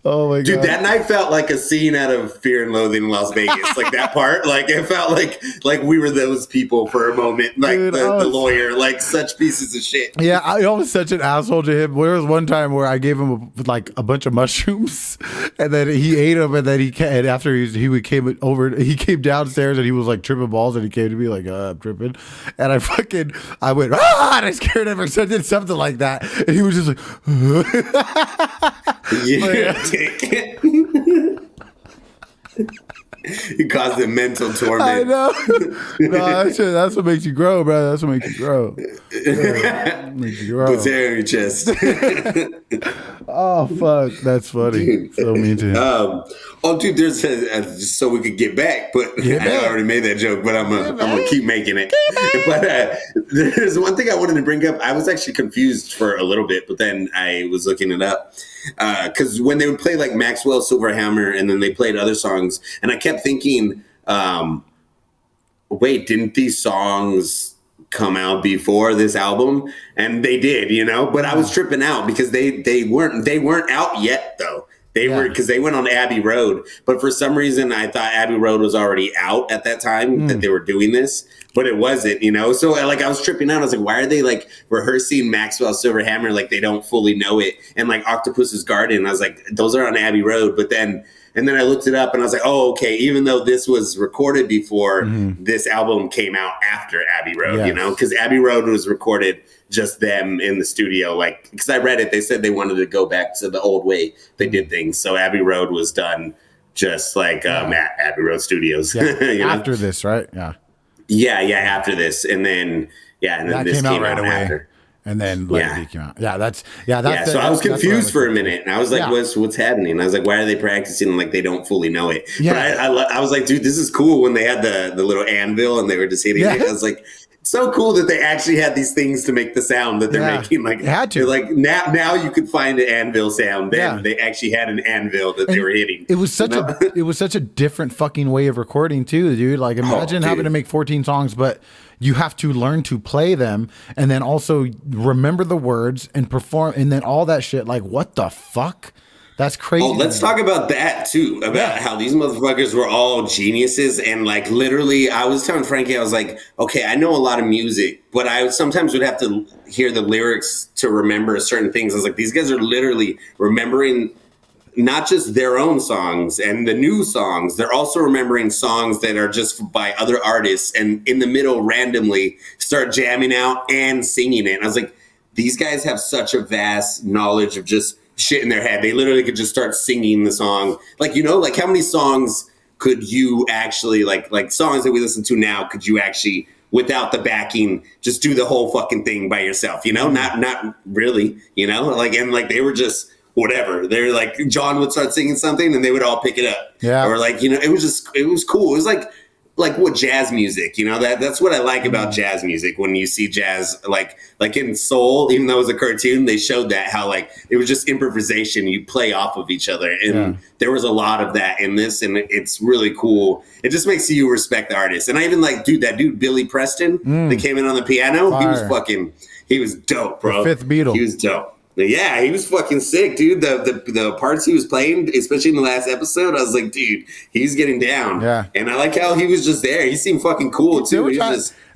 Oh my god, dude! That night felt like a scene out of Fear and Loathing in Las Vegas. Like that part, like it felt like we were those people for a moment. Like dude, the lawyer, like such pieces of shit. Yeah, I was such an asshole to him. There was one time where I gave him a bunch of mushrooms, and then he ate them, and then and after he came downstairs and he was like tripping balls, and he came to me like, I'm tripping, and I went and I scared him or something like that, and he was just like. Yeah. You caused him mental torment. I know. No, that's what makes you grow, bro. That's what makes you grow. Makes you grow. Puts hair on your chest. Oh fuck, that's funny. Dude. So mean to him. Dude, there's just so we could get back, but I already made that joke, but I'm gonna keep making it. But there's one thing I wanted to bring up. I was actually confused for a little bit, but then I was looking it up. Because when they would play like Maxwell Silverhammer and then they played other songs, and I kept thinking, wait, didn't these songs come out before this album? And they did, but I was tripping out because they weren't out yet though. They were, because they went on Abbey Road, but for some reason I thought Abbey Road was already out at that time that they were doing this, but it wasn't, So like I was tripping out. I was like, why are they like rehearsing Maxwell Silverhammer like they don't fully know it? And like Octopus's Garden, I was like, those are on Abbey Road. And then I looked it up and I was like, oh, okay, even though this was recorded before, this album came out after Abbey Road, because Abbey Road was recorded just them in the studio. Like, because I read it, they said they wanted to go back to the old way they did things. So Abbey Road was done just like at Abbey Road Studios. Yeah. After this, right? Yeah. Yeah, after this. And then, this came out right away. After. And then he came out. So I was confused for a minute, and I was like, "What's happening?" And I was like, "Why are they practicing like they don't fully know it?" Yeah. But I was like, "Dude, this is cool." When they had the little anvil and they were just hitting it, I was like, "It's so cool that they actually had these things to make the sound that they're making." Like, had to. Like now you could find an anvil sound. Then they actually had an anvil that they were hitting. It was such a different fucking way of recording too, dude. Like, imagine having to make 14 songs, but you have to learn to play them and then also remember the words and perform and then all that shit. Like, what the fuck? That's crazy. Oh, let's talk about that too, about how these motherfuckers were all geniuses. And like, literally, I was telling Frankie, I was like, okay, I know a lot of music, but I sometimes would have to hear the lyrics to remember certain things. I was like, these guys are literally remembering not just their own songs and the new songs, they're also remembering songs that are just by other artists, and in the middle randomly start jamming out and singing it. And I was like, these guys have such a vast knowledge of just shit in their head. They literally could just start singing the song. Like, like how many songs could you actually, like songs that we listen to now, could you actually, without the backing, just do the whole fucking thing by yourself, not really, and like they were just whatever. They're like, John would start singing something and they would all pick it up. Yeah. Or like, it was cool. It was like what jazz music, that's what I like about jazz music. When you see jazz, like in Soul, even though it was a cartoon, they showed that how like, it was just improvisation. You play off of each other. And there was a lot of that in this, and it's really cool. It just makes you respect the artist. And I even like, that dude, Billy Preston, that came in on the piano. Fire. He was dope, bro. The fifth Beatle. He was dope. Yeah, he was fucking sick, dude. The parts he was playing, especially in the last episode, I was like, dude, he's getting down. Yeah. And I like how he was just there. He seemed fucking cool, too.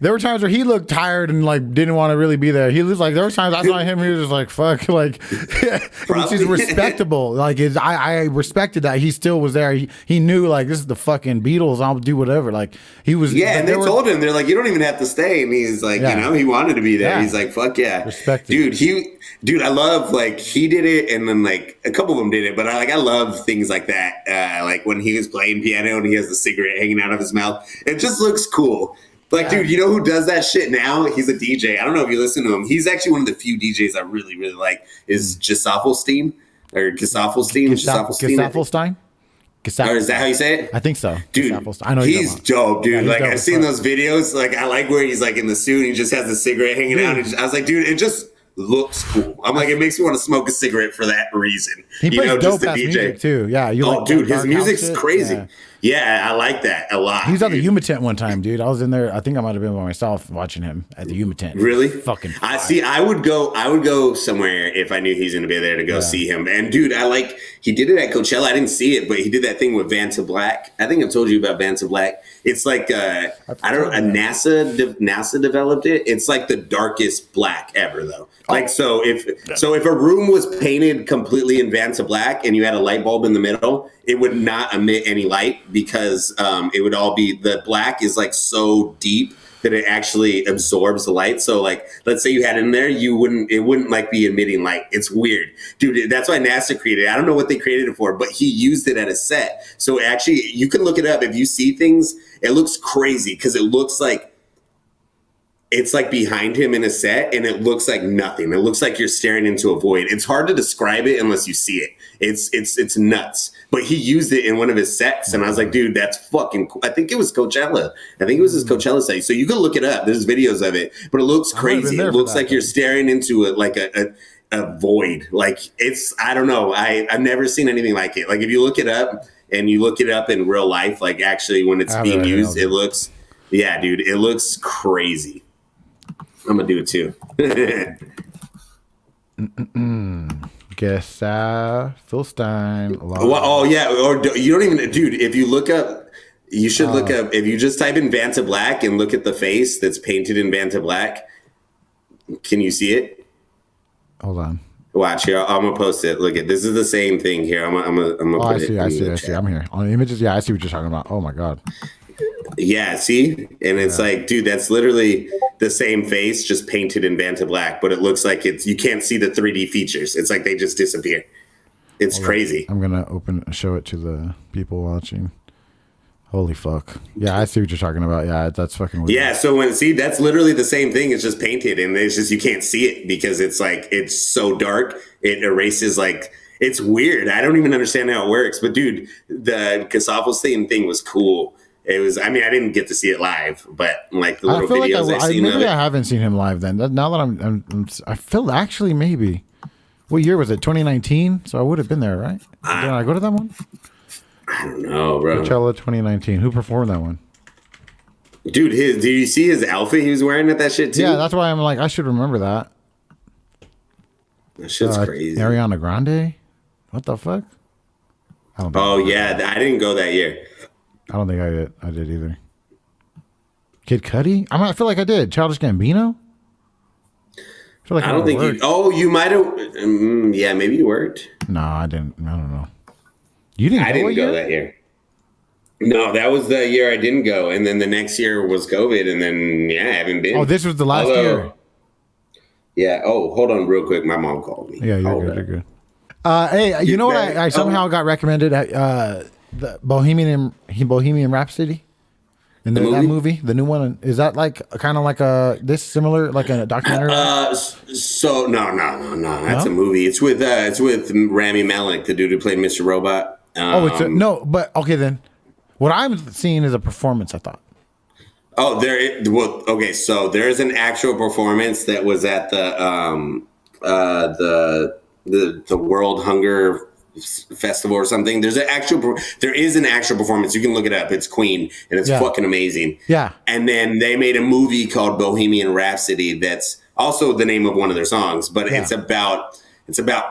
There were times where he looked tired and like didn't want to really be there. He was like, there were times I saw him, he was just like, fuck, like, which is respectable. Like, I respected that he still was there. He knew like, this is the fucking Beatles. I'll do whatever. Like, he was. Yeah, and they told him, they're like, you don't even have to stay. And he's like, he wanted to be there. Yeah. He's like, fuck yeah. Respected. Dude, I love, like, he did it, and then, like, a couple of them did it, but I love things like that. Like, when he was playing piano and he has the cigarette hanging out of his mouth. It just looks cool. Like, dude, you know who does that shit now? He's a DJ. I don't know if you listen to him. He's actually one of the few DJs I really, really like, is Gesaffelstein. Or Gesaffelstein? Gesaffelstein? Or is that how you say it? I think so. Dude, I know he's dope, dude. Yeah, like, I've seen those videos. Like, I like where he's, like, in the suit and he just has the cigarette hanging out. And I was like, dude, it just looks cool. I'm like, it makes me want to smoke a cigarette for that reason. He plays dope ass music too. Yeah, dude, his music's crazy. Yeah, I like that a lot. He was at the Yuma tent one time, dude. I was in there. I think I might have been by myself watching him at the Yuma tent. Really? Fucking. I see. I would go somewhere if I knew he's going to be there to go see him. And dude, he did it at Coachella. I didn't see it, but he did that thing with Vanta Black. I think I've told you about Vanta Black. It's like NASA developed it. It's like the darkest black ever, though. Like so if a room was painted completely in Vanta Black and you had a light bulb in the middle, it would not emit any light because it would all be, the black is like so deep that it actually absorbs the light. So like, let's say you had it in there, it wouldn't like be emitting light. It's weird, dude. That's why NASA created it. I don't know what they created it for, but he used it at a set. So actually you can look it up. If you see things, it looks crazy because it looks like, it's like behind him in a set and it looks like nothing. It looks like you're staring into a void. It's hard to describe it unless you see it. It's nuts. But he used it in one of his sets and I was like, dude, that's fucking cool. I think it was Coachella. I think it was his Coachella set. So you can look it up. There's videos of it, but it looks crazy. It looks like you're staring into a void. Like I don't know. I've never seen anything like it. Like if you look it up and you look it up in real life, like actually when it's being used, it looks, dude, it looks crazy. I'm gonna do it too. Guess Philstein. Well, or you don't even, dude. If you look up, you should look up. If you just type in Vanta Black and look at the face that's painted in Vanta Black, can you see it? Hold on. Watch here. I'm gonna post it. Look at this is the same thing here. I'm gonna put it. I see. I'm here on the images. Yeah, I see what you're talking about. Oh my god. Yeah, see? And it's like, dude, that's literally the same face, just painted in Vanta Black, but it looks like you can't see the 3D features. It's like they just disappear. It's crazy. I'm going to show it to the people watching. Holy fuck. Yeah, I see what you're talking about. Yeah, that's fucking weird. Yeah, so that's literally the same thing. It's just painted, and it's just, you can't see it because it's like, it's so dark. It erases like, it's weird. I don't even understand how it works. But dude, the Casafos thing was cool. It was, I mean, I didn't get to see it live, but like the little videos I've seen maybe I haven't seen him live then. Now that I feel actually maybe. What year was it? 2019? So I would have been there, right? Did I go to that one? I don't know, bro. Coachella 2019. Who performed that one? Dude, did you see his outfit he was wearing at that shit too? Yeah, that's why I'm like, I should remember that. That shit's crazy. Ariana Grande? What the fuck? Yeah, I didn't go that year. I don't think I did either. Kid Cudi? I feel like I did. Childish Gambino? I don't think you. Oh, you might have. Yeah, maybe you worked. No, I didn't. I don't know. You didn't. I didn't go that year. No, that was the year I didn't go, and then the next year was COVID, and then I haven't been. Oh, this was the last year. Yeah. Oh, hold on, real quick. My mom called me. Yeah, you're good. Hey, you know what? I somehow got recommended the Bohemian Rhapsody. In that movie, the new one, is that like kind of like this similar, like a documentary? So no, that's a movie. It's with Rami Malek, the dude who played Mr. Robot. No, but okay then. What I'm seeing is a performance, I thought. Oh, so there's an actual performance that was at the World Hunger Festival or something. There is an actual performance. You can look it up. It's Queen, and it's fucking amazing. Yeah. And then they made a movie called Bohemian Rhapsody. That's also the name of one of their songs, but it's about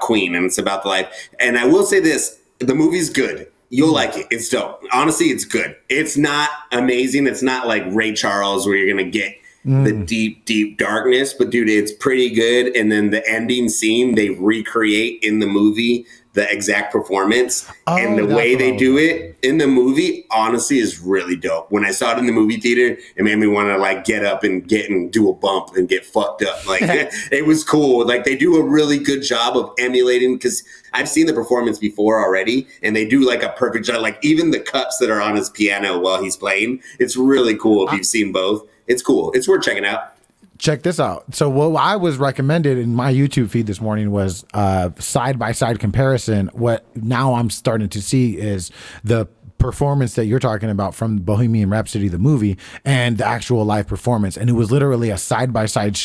Queen and it's about the life. And I will say this: the movie's good. You'll like it. It's dope. Honestly, it's good. It's not amazing. It's not like Ray Charles where you're gonna get the deep, deep darkness, but dude, it's pretty good. And then the ending scene, they recreate in the movie the exact performance, and the way they do it in the movie, honestly, is really dope. When I saw it in the movie theater, it made me want to like get up and do a bump and get fucked up. Like it was cool. Like they do a really good job of emulating, because I've seen the performance before already, and they do like a perfect job. Like even the cups that are on his piano while he's playing, it's really cool. If you've seen both, it's cool. It's worth checking out. Check this out. So what I was recommended in my YouTube feed this morning was side-by-side comparison. What now I'm starting to see is the performance that you're talking about from Bohemian Rhapsody, the movie, and the actual live performance. And it was literally a side-by-side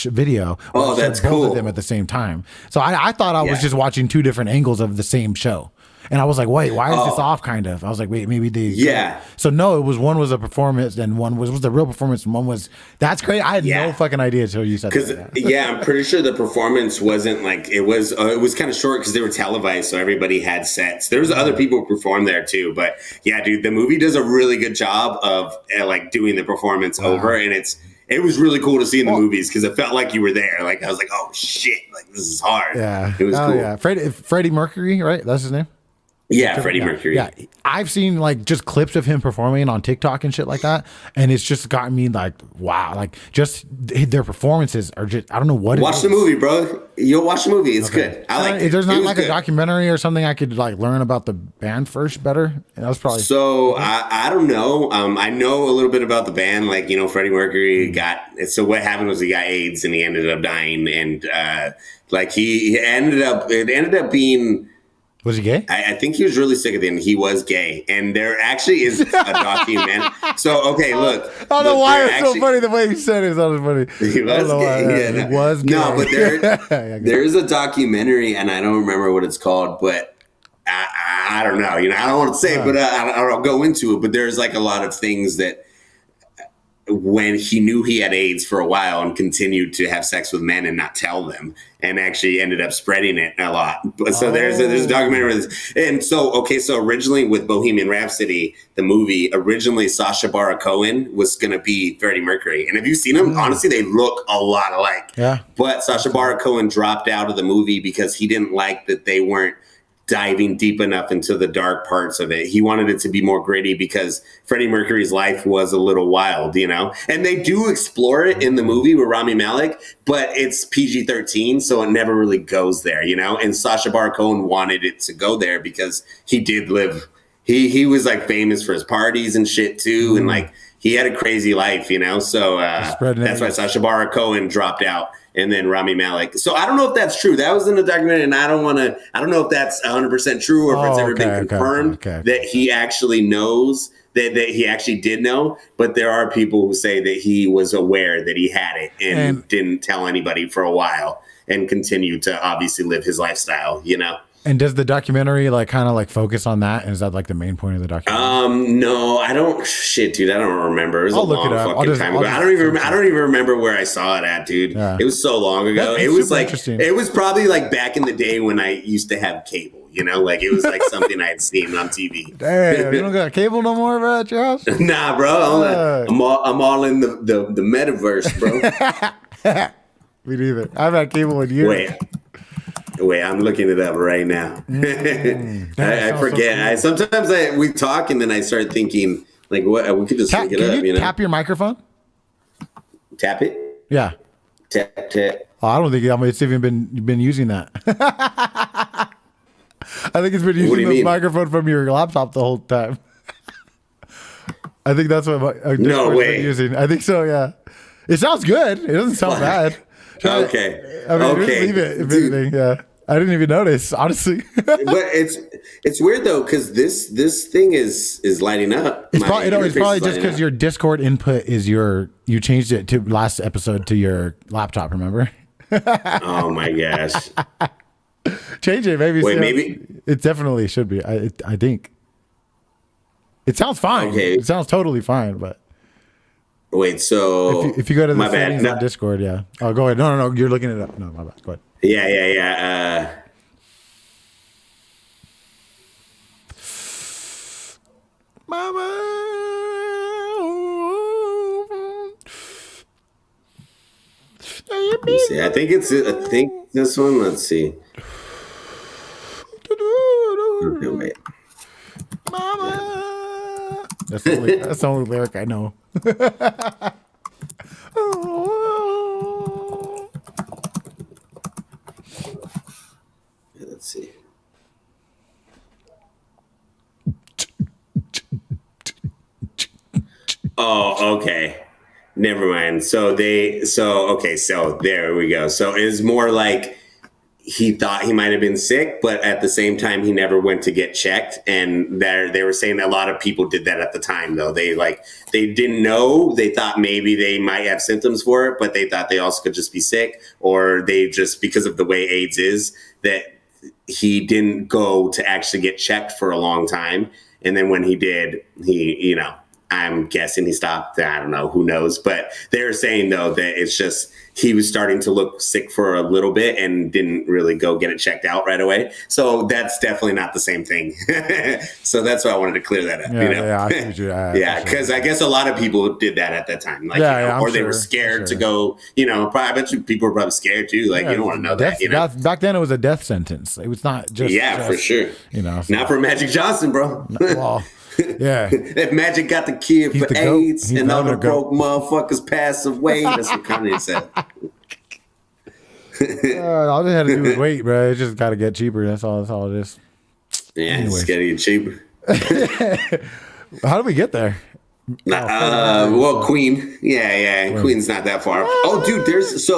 video. Oh, that's both cool. of them at the same time. So I thought I was just watching two different angles of the same show. And I was like, wait, why is this off kind of? I was like, wait, maybe they... Yeah. So no, one was a performance and one was the real performance and one was... That's great. I had no fucking idea until you said that. Yeah, I'm pretty sure the performance wasn't like... It was kind of short because they were televised, so everybody had sets. There was other people who performed there too. But yeah, dude, the movie does a really good job of like doing the performance over. And it was really cool to see in the movies because it felt like you were there. Like, I was like, oh shit, like this is hard. Yeah. It was cool. Yeah. Freddie Mercury, right? That's his name? Yeah, Freddie Mercury. Yeah, I've seen like just clips of him performing on TikTok and shit like that, and it's just gotten me like, wow, like just their performances are just, I don't know what. Watch the movie, bro. You'll watch the movie. It's good. I like it. There's not like a documentary or something I could like learn about the band first better. And that was probably so. I don't know. I know a little bit about the band. Like, you know, Freddie Mercury got. So what happened was he got AIDS and he ended up dying, and like he ended up. It ended up being. Was he gay? I think he was really sick at the end. He was gay. And there actually is a document. So, okay, look. I don't know why it's so funny the way you said it. It's not funny. He was gay. He was gay. No, but there's a documentary, and I don't remember what it's called, but I don't know. You know, I don't want to say it, but I'll go into it. But there's like a lot of things that when he knew he had AIDS for a while and continued to have sex with men and not tell them, and actually ended up spreading it a lot. But so there's a documentary. And so, okay, so originally with Bohemian Rhapsody, the movie, originally Sacha Baron Cohen was going to be Freddie Mercury. And have you seen them? Honestly, they look a lot alike. Yeah. But Sacha Baron Cohen dropped out of the movie because he didn't like that they weren't diving deep enough into the dark parts of it. He wanted it to be more gritty because Freddie Mercury's life was a little wild, you know? And they do explore it in the movie with Rami Malek, but it's PG-13, so it never really goes there, you know? And Sacha Baron Cohen wanted it to go there because he did live... He was, like, famous for his parties and shit, too, and, like, he had a crazy life, you know? So that's why Sacha Baron Cohen dropped out. And then Rami Malek. So I don't know if that's true. That was in the documentary, and I don't know if that's 100% true or if it's ever been confirmed that he actually knows that he actually did know. But there are people who say that he was aware that he had it and didn't tell anybody for a while and continued to obviously live his lifestyle, you know? And does the documentary like kind of like focus on that? And is that like the main point of the documentary? No, I don't. Shit, dude, I don't remember. It was a long fucking time ago. I don't even remember where I saw it at, dude. Yeah. It was so long ago. It was like it was probably like back in the day when I used to have cable. You know, like it was like something I had seen on TV. Damn, you don't got cable no more, bro, at your house? Nah, bro. I'm all in the metaverse, bro. Me neither. I've had cable with you. Wait, I'm looking it up right now. I forget. So sometimes we talk and then I start thinking like, what? We could just look it up. You know, tap your microphone. Tap it. Yeah. Tap. Oh, I don't think it's even been using that. I think it's been using the microphone from your laptop the whole time. I think that's what no way been using. I think so. Yeah. It sounds good. It doesn't sound bad. Okay. I mean, just leave it. If anything, yeah. I didn't even notice, honestly. But it's weird though, because this thing is lighting up. It's probably just because your Discord input is you changed it to last episode to your laptop. Remember? Oh my gosh! Change it, maybe. Wait, maybe it definitely should be. I think it sounds fine. Okay. It sounds totally fine, but. Wait, so if you go to the settings on Discord, yeah. Oh, go ahead. No, you're looking it up. No, my bad. Go ahead. Yeah. Mama. Let's see. I think this one. Let's see. Okay, wait. Mama. That's the only lyric I know. Let's see. Oh, okay. Never mind. So there we go. So it's more like he thought he might have been sick, but at the same time, he never went to get checked. And they were saying a lot of people did that at the time, though. They didn't know. They thought maybe they might have symptoms for it, but they thought they also could just be sick, or they just, because of the way AIDS is, that he didn't go to actually get checked for a long time. And then when he did, I'm guessing he stopped. I don't know. Who knows? But they're saying, though, that it's just he was starting to look sick for a little bit and didn't really go get it checked out right away. So that's definitely not the same thing. So that's why I wanted to clear that up. Yeah, because I guess a lot of people did that at that time. Or they were scared to go. I bet you people were probably scared too. Like, you don't want to know that. Back then, it was a death sentence. It was not just. Yeah, for sure. Not for Magic Johnson, bro. Well. Yeah. If Magic got the cure for AIDS and all the broke motherfuckers pass away, that's what Kanye said. All they had to do was wait, bro. It just got to get cheaper. That's all it is. Yeah, it's got to get cheaper. How did we get there? Queen. Yeah. Queen's not that far. Oh, dude, there's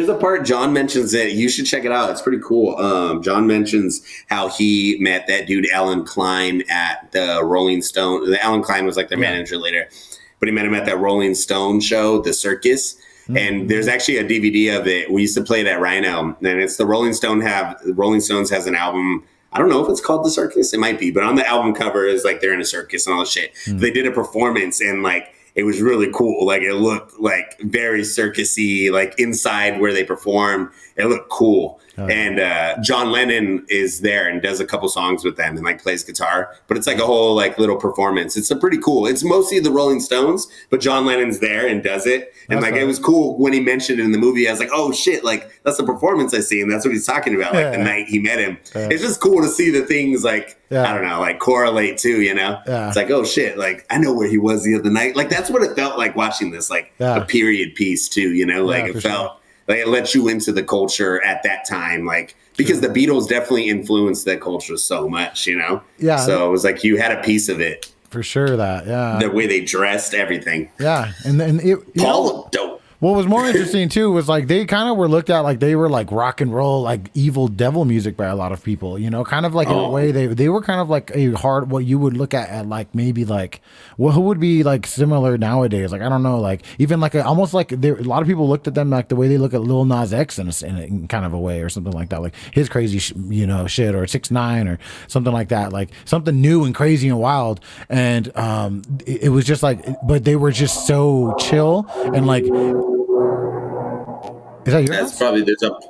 a part John mentions that you should check it out. It's pretty cool. John mentions how he met that dude Alan Klein at the Rolling Stone. Alan Klein was like their manager later, but he met him at that Rolling Stone show, The Circus. Mm-hmm. And there's actually a DVD of it. We used to play it at Rhino, and it's the Rolling Stones has an album. I don't know if it's called The Circus. It might be, but on the album cover is like they're in a circus and all this shit. Mm-hmm. They did a performance and like. It was really cool. Like it looked like very circusy, like inside where they perform. It looked cool. And John Lennon is there and does a couple songs with them and like plays guitar. But it's like a whole like little performance. It's a pretty cool. It's mostly the Rolling Stones, but John Lennon's there and does it. And it was cool when he mentioned it in the movie. I was like, oh shit, like that's the performance I see, and that's what he's talking about. Like the night he met him. It's just cool to see the things like I don't know, like correlate too. It's like, oh shit, like I know where he was the other night. Like that's what it felt like watching this, like a period piece too. Like it felt. Like it lets you into the culture at that time, like because the Beatles definitely influenced that culture so much, Yeah. So it was like you had a piece of it for sure. The way they dressed, everything. Yeah, and Paul looked dope. What was more interesting too was like they kind of were looked at like they were like rock and roll, like evil devil music by a lot of people, kind of like in a way they were kind of like a hard, what you would look at like maybe like who would be like similar nowadays, like I don't know, like even like almost like a lot of people looked at them like the way they look at Lil Nas X in kind of a way or something like that, like his crazy shit, or 6ix9ine or something like that, like something new and crazy and wild, and it was just like, but they were just so chill and like. Is that your That's house? probably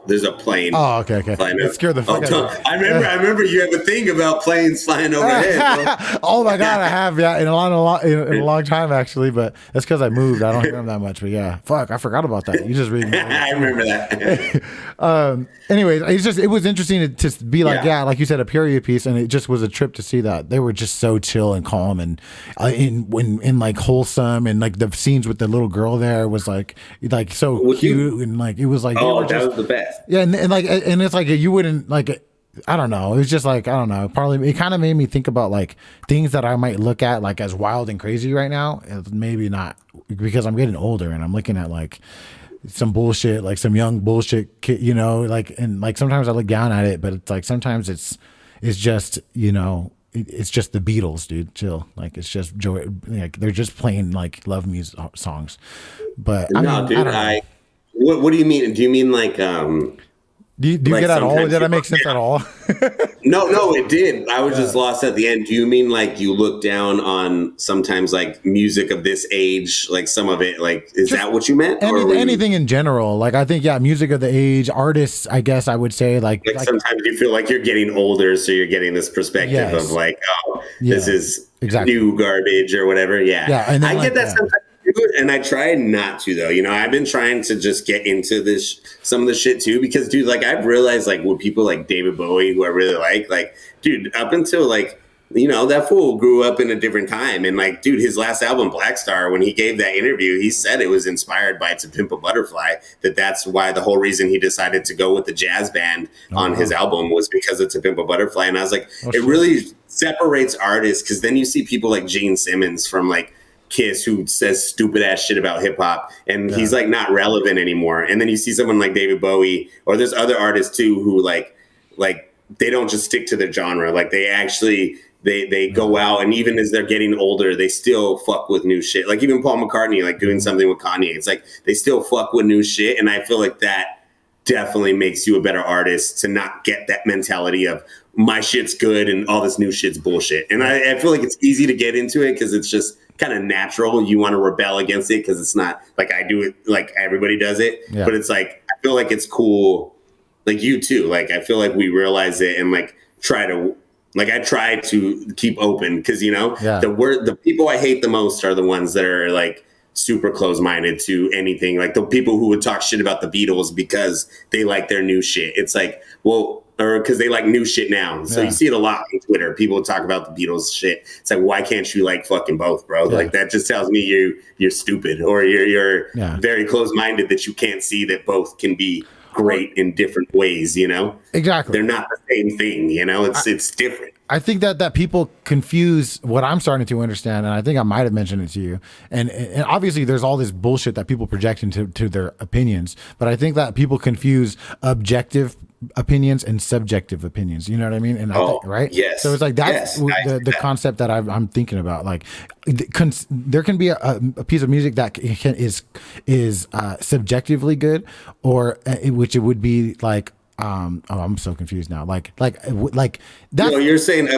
there's a plane. Oh, okay. It scared the fuck out of me. I remember you have a thing about planes flying overhead. Oh my god, I have in a long time actually, but that's because I moved. I don't hear them that much, but yeah, fuck, I forgot about that. You just read. I remember that. Anyways, it was interesting to be like, like you said, a period piece, and it just was a trip to see that they were just so chill and calm and in like wholesome, and like the scenes with the little girl there was like so cute and like it was like that was the best. Yeah, and it's like you wouldn't like. I don't know. It was just like, I don't know. Probably it kind of made me think about like things that I might look at like as wild and crazy right now. Maybe not, because I'm getting older and I'm looking at like some bullshit, like some young bullshit kid, like, and like sometimes I look down at it, but it's like sometimes it's just, it's just the Beatles, dude. Chill. Like it's just joy. Like they're just playing like love music songs. But what do you mean? Do you mean like Do you get at all? Did that make sense at all? No, it did. I was just lost at the end. Do you mean like you look down on sometimes like music of this age, like some of it, like is that what you meant? Anything in general. Like I think, music of the age, artists, I guess I would say like sometimes you feel like you're getting older, so you're getting this perspective of like, this is new garbage or whatever. Yeah. And I get that sometimes. And I try not to, though. I've been trying to just get into some of the shit too, because, dude, like I've realized, like, with people like David Bowie, who I really like, dude, up until like, that fool grew up in a different time, and like, dude, his last album, Black Star, when he gave that interview, he said it was inspired by To Pimp a Butterfly. That's why the whole reason he decided to go with the jazz band on his album was because of To Pimp a Butterfly. And I was like, it really separates artists, because then you see people like Gene Simmons from like Kiss who says stupid ass shit about hip hop, and he's like not relevant anymore. And then you see someone like David Bowie, or there's other artists too who like they don't just stick to their genre. Like they actually they go out, and even as they're getting older, they still fuck with new shit. Like even Paul McCartney, like doing something with Kanye, it's like they still fuck with new shit. And I feel like that definitely makes you a better artist, to not get that mentality of my shit's good and all this new shit's bullshit. And I feel like it's easy to get into it because it's just kind of natural. You want to rebel against it because it's not like I do it, like everybody does it. Yeah. But it's like, I feel like it's cool. Like you too. Like, I feel like we realize it and like I try to keep open because, you know, the people I hate the most are the ones that are like super close-minded to anything. Like the people who would talk shit about the Beatles because they like their new shit. It's like, well, or because they like new shit now. So you see it a lot on Twitter. People talk about the Beatles shit. It's like, why can't you like fucking both, bro? Yeah. Like that just tells me you're stupid, or you're very close-minded that you can't see that both can be great in different ways, you know? Exactly. They're not the same thing, you know? It's different. I think that people confuse what I'm starting to understand, and I think I might have mentioned it to you. And obviously, there's all this bullshit that people project into their opinions, but I think that people confuse objective opinions and subjective opinions. You know what I mean? And right? Yes. So it's like that's the concept that I'm thinking about. Like, there can be a piece of music that is subjectively good, or which it would be like. I'm so confused now. Like that. No, you're saying.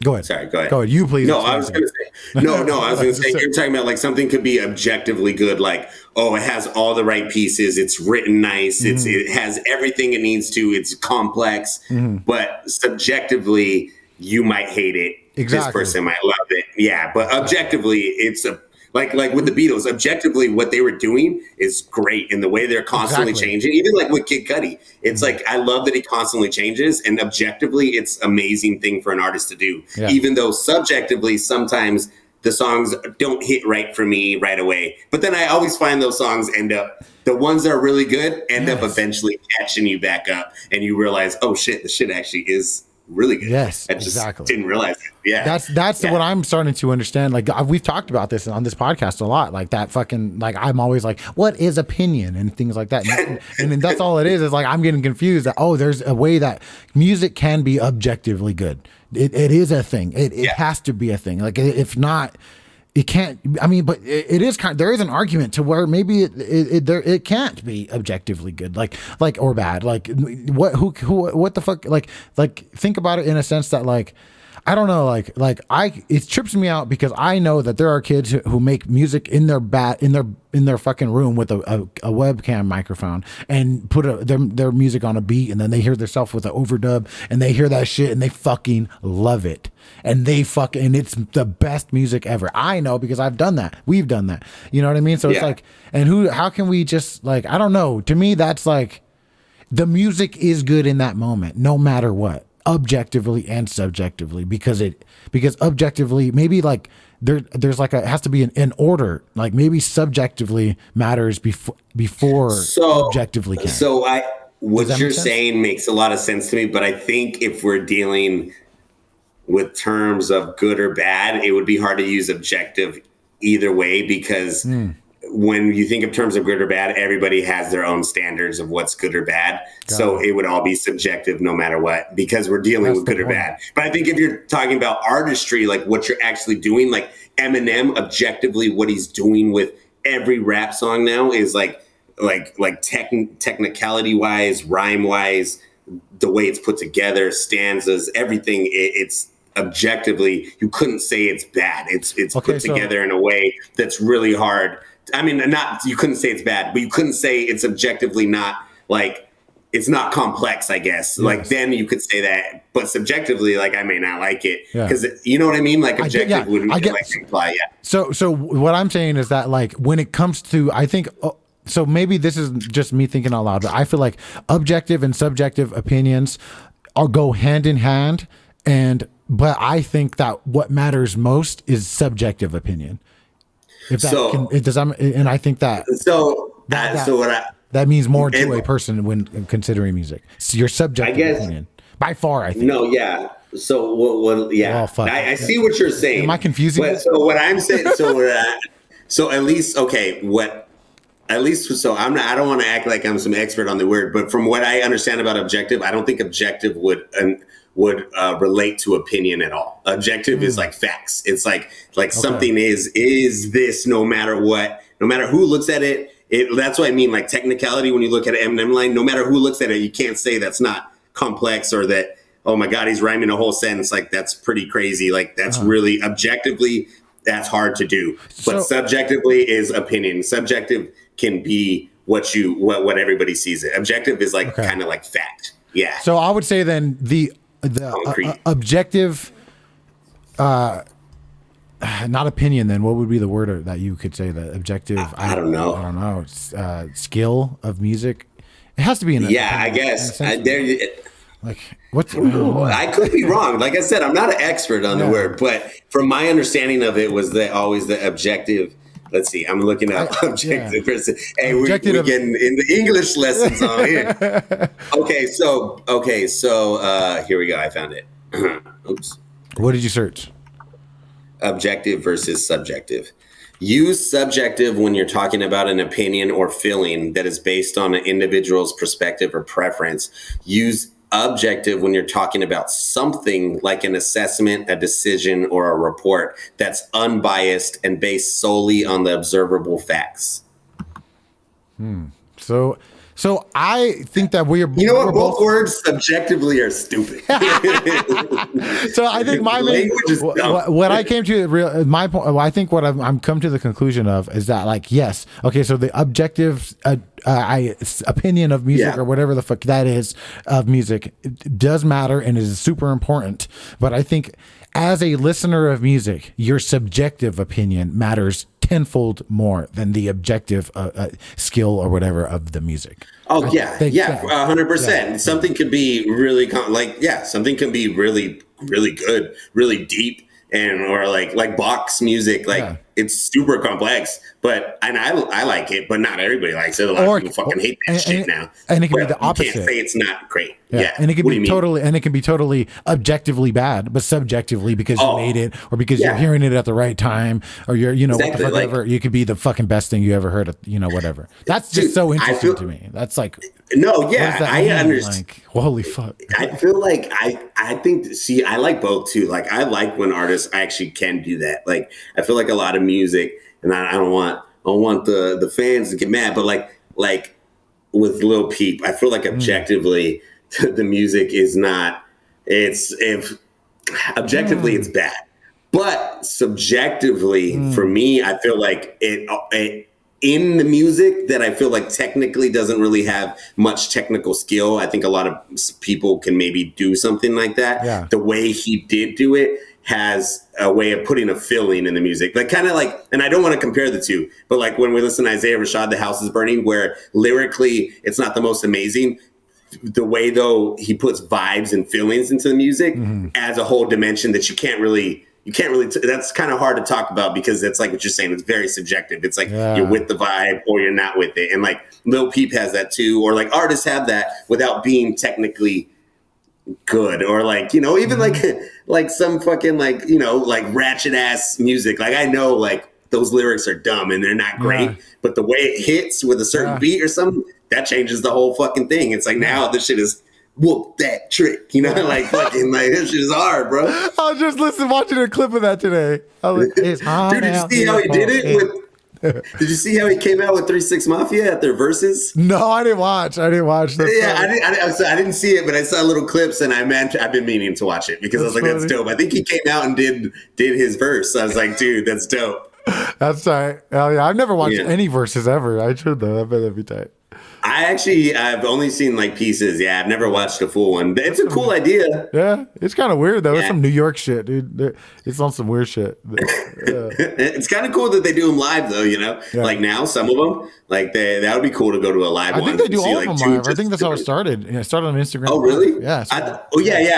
Go ahead. Sorry, go ahead. Go ahead. You please. No, I was going to say. No, I was going to say you're talking about like something could be objectively good. Like, oh, it has all the right pieces. It's written nice. Mm-hmm. It has everything it needs to. It's complex, but subjectively, you might hate it. Exactly. This person might love it. Yeah, but objectively, it's a. Like with the Beatles, objectively, what they were doing is great, and the way they're constantly changing. Even like with Kid Cudi, it's like I love that he constantly changes, and objectively, it's an amazing thing for an artist to do. Yeah. Even though subjectively, sometimes the songs don't hit right for me right away. But then I always find those songs the ones that are really good end up eventually catching you back up, and you realize, oh shit, the shit actually is really good. Yes, I just didn't realize it. Yeah, that's what I'm starting to understand. Like we've talked about this on this podcast a lot. Like that fucking like I'm always like, what is opinion and things like that. And that's all it is. Is like I'm getting confused that there's a way that music can be objectively good. It is a thing. It has to be a thing. Like if not. It can't. I mean, but it is kind. There is an argument to where maybe it can't be objectively good, like or bad. Like what the fuck? Like think about it in a sense that like I don't know. It trips me out because I know that there are kids who make music in their fucking room with a webcam microphone and put their music on a beat, and then they hear themselves with an overdub, and they hear that shit and they fucking love it. And and it's the best music ever. I know because I've done that. We've done that. You know what I mean? So it's like, and how can we just like, I don't know. To me, that's like, the music is good in that moment, no matter what, objectively and subjectively, because objectively, maybe like there's like it has to be an order. Like maybe subjectively matters before objectively can. So what you're saying makes a lot of sense to me, but I think if we're dealing with terms of good or bad, it would be hard to use objective either way, because when you think of terms of good or bad, everybody has their own standards of what's good or bad. So it would all be subjective no matter what, because we're dealing with good or bad. But I think if you're talking about artistry, like what you're actually doing, like Eminem, objectively, what he's doing with every rap song now is like technicality wise, rhyme wise, the way it's put together, stanzas, everything. It's objectively, you couldn't say it's bad. It's put together in a way that's really hard. I mean, you couldn't say it's bad, but you couldn't say it's objectively not like, it's not complex, I guess. Yes. Like then you could say that, but subjectively, like I may not like it because you know what I mean? Like objective wouldn't imply. So what I'm saying is that like when it comes to, I think, so maybe this is just me thinking out loud, but I feel like objective and subjective opinions go hand in hand. But I think that what matters most is subjective opinion. I think that means more to a person when considering music. It's your subjective opinion by far, I think. No, yeah. So what yeah, Oh, fuck. I see what you're saying. Am I confusing But, this? so what I'm saying, so at least, okay, so I'm not, I don't want to act like I'm some expert on the word, but from what I understand about objective, I don't think objective would relate to opinion at all. Objective is like facts. It's like something is this no matter what, no matter who looks at it. That's what I mean, like technicality. When you look at an Eminem line, no matter who looks at it, you can't say that's not complex or that, oh my God, he's rhyming a whole sentence. Like that's pretty crazy. Like that's really objectively, that's hard to do. But subjectively is opinion. Subjective can be what everybody sees it. Objective is like kind of like fact. Yeah. So I would say then the objective, not opinion. Then what would be the word that you could say that objective? I don't know. I don't know. Skill of music. It has to be I guess. Like what's I could be wrong. Like I said, I'm not an expert on the word, but from my understanding of it was that always the objective. Let's see. I'm looking up objective versus. Hey, we're getting in the English lessons on here. Okay, so here we go. I found it. Oops. What did you search? Objective versus subjective. Use subjective when you're talking about an opinion or feeling that is based on an individual's perspective or preference. Use objective when you're talking about something like an assessment, a decision, or a report that's unbiased and based solely on the observable facts. So I think that we're both words subjectively are stupid. So I think my main what I came to my point. I think what I'm come to the conclusion of is that like yes, okay. So the objective opinion of music or whatever the fuck that is of music does matter and is super important. But I think as a listener of music, your subjective opinion matters tenfold more than the objective skill or whatever of the music. Oh, 100%. Something could be really something can be really, really good, really deep, or like Bach's music, it's super complex, but I like it, but not everybody likes it. A lot of people fucking hate that shit now. And it can be the opposite. You can't say it's not great. And it can be totally objectively bad, but subjectively because you made it or because you're hearing it at the right time or you're what the fuck ever. You could be the fucking best thing you ever heard of, whatever. That's just so interesting to me. That's like I understand. Like, holy fuck. I feel like I think I like both too. Like I like when artists actually can do that. Like I feel like a lot of music, and I don't want the fans to get mad, but like with Lil Peep, I feel like objectively the music is not. Objectively it's bad, but subjectively for me, I feel like it in the music that I feel like technically doesn't really have much technical skill. I think a lot of people can maybe do something like that. Yeah. The way he did do it has a way of putting a feeling in the music. Like kind of like, and I don't want to compare the two, but like when we listen to Isaiah Rashad, The House is Burning, where lyrically it's not the most amazing. The way though he puts vibes and feelings into the music adds a whole dimension that you can't really that's kind of hard to talk about because it's like what you're saying, it's very subjective. It's like you're with the vibe or you're not with it. And like Lil Peep has that too, or like artists have that without being technically good, or like, even like some fucking like ratchet ass music. Like I know like those lyrics are dumb and they're not great, but the way it hits with a certain beat or something, that changes the whole fucking thing. It's like now this shit is whoop that trick, like fucking like this shit is hard, bro. I was just watching a clip of that today. Dude, did you see how he did it with? Did you see how he came out with 3 6 Mafia at their verses? No, I didn't watch. I didn't see it, but I saw little clips, and I've been meaning to watch it because I was like, that's dope. I think he came out and did his verse. So I was like, dude, that's dope. That's tight. Hell yeah, I've never watched any verses ever. I should though. I bet that'd be tight. I've only seen like pieces. Yeah, I've never watched a full one. It's a cool idea. Yeah, it's kind of weird though. Yeah. It's some New York shit, dude. It's on some weird shit. Yeah. It's kind of cool that they do them live though. Like now some of them, like that would be cool to go to a live one. I think they do all of them live. I think that's how it started. It started on Instagram. Oh really? Yeah.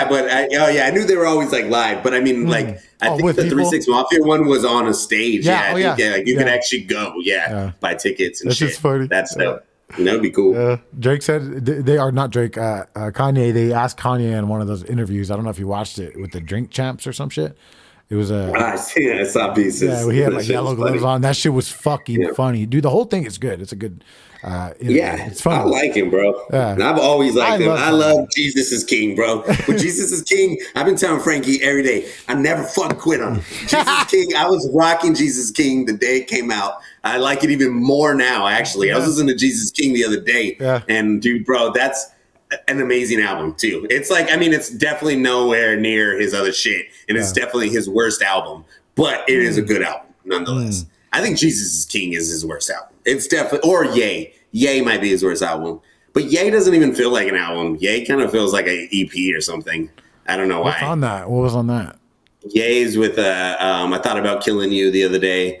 But I knew they were always like live. But I mean, like I think the 3 6 Mafia one was on a stage. Yeah, I think you can actually go. Buy tickets and shit. That's funny. That's dope. That'd be cool. Drake said they are not Drake. Kanye. They asked Kanye in one of those interviews. I don't know if you watched it with the Drink Champs or some shit. It was I saw pieces. Yeah, he had like yellow gloves on. That shit was fucking funny, dude. The whole thing is good. It's a good. It's fun. I like him, bro. Yeah. And I've always liked him. I love Jesus is King, bro. When Jesus is King, I've been telling Frankie every day, I never fucking quit on him. Jesus is King. I was rocking Jesus King the day it came out. I like it even more now, actually. I was listening to Jesus King the other day. Yeah. And dude, bro, that's an amazing album too. It's like, I mean, it's definitely nowhere near his other shit, and it's definitely his worst album, but it is a good album nonetheless. I think Jesus is King is his worst album. It's definitely, or Ye. Ye might be his worst album, but Ye doesn't even feel like an album. Ye kind of feels like an EP or something. I don't know why. What's on that? What was on that? Ye's with I Thought About Killing You the other day.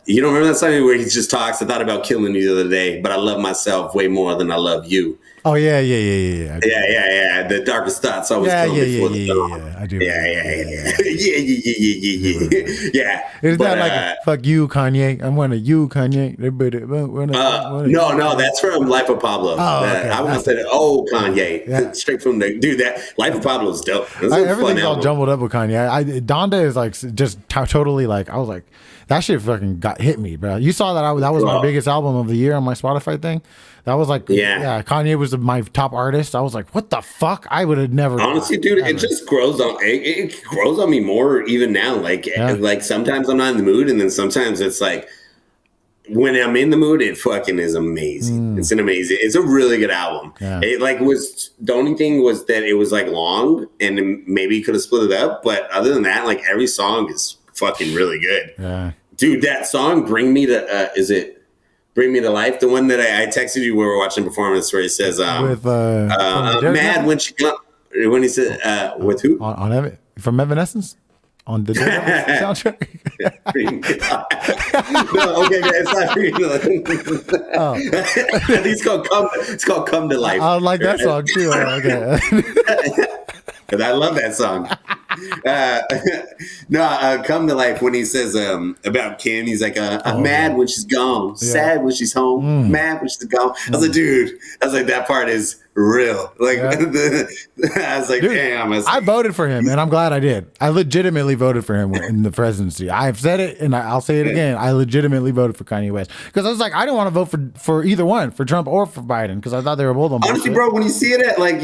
You don't remember that song where he just talks, I thought about killing you the other day, but I love myself way more than I love you. Oh, yeah. Yeah. The darkest thoughts always come before the dawn. Yeah, I do. Yeah. Is that like, fuck you, Kanye? I'm one of you, Kanye. No, that's from Life of Pablo. Oh, okay. I would have said, Kanye. Straight from the, dude, that Life of Pablo is dope. Everything's all jumbled up with Kanye. Donda is like, just totally like, I was like, that shit fucking hit me, bro. You saw that that was my biggest album of the year on my Spotify thing. That was like, Kanye was my top artist. I was like, what the fuck? I would have never. Honestly, dude, it just grows on. It grows on me more even now. Like sometimes I'm not in the mood, and then sometimes it's like when I'm in the mood, it fucking is amazing. It's a really good album. Yeah. It like was the only thing was that it was like long, and maybe you could have split it up. But other than that, like every song is fucking really good. Yeah. Dude, that song Bring Me to Bring Me to Life, the one that I texted you when we were watching performance where he says mad when he said with who? On from Evanescence? On the soundtrack? No, okay, man, it's not Bring Me to Life. It's called Come to Life. I like that song too. Okay. Because I love that song. Come to Life when he says about Kim, he's like, I'm mad when she's gone, sad when she's home, mad when she's gone. I was like, dude, that part is real. Like, I was like, dude, damn. I voted for him, and I'm glad I did. I legitimately voted for him in the presidency. I've said it, and I'll say it again. I legitimately voted for Kanye West because I was like, I didn't want to vote for either one, for Trump or for Biden, because I thought they were both on. Honestly, bro, when you see it at I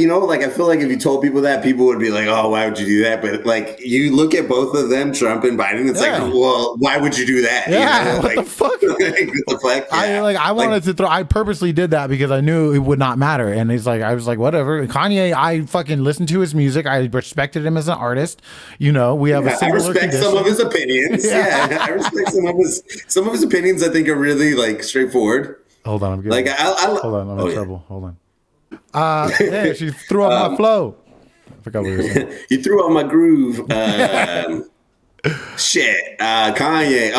feel like if you told people that, people would be like, oh, why would you do that? But like, you look at both of them, Trump and Biden, it's like, well, why would you do that? Yeah, what the fuck? What the fuck? Yeah. I wanted to throw. I purposely did that because I knew it would not matter, and it's like I was like, whatever. Kanye, I fucking listened to his music. I respected him as an artist. We have a similar I respect some of his opinions. I respect some of his opinions. I think are really like straightforward. Hold on, I'm good. Like hold on, I'm in trouble. Hold on. She threw off my flow. I forgot what you were saying. You threw off my groove. Shit. Kanye.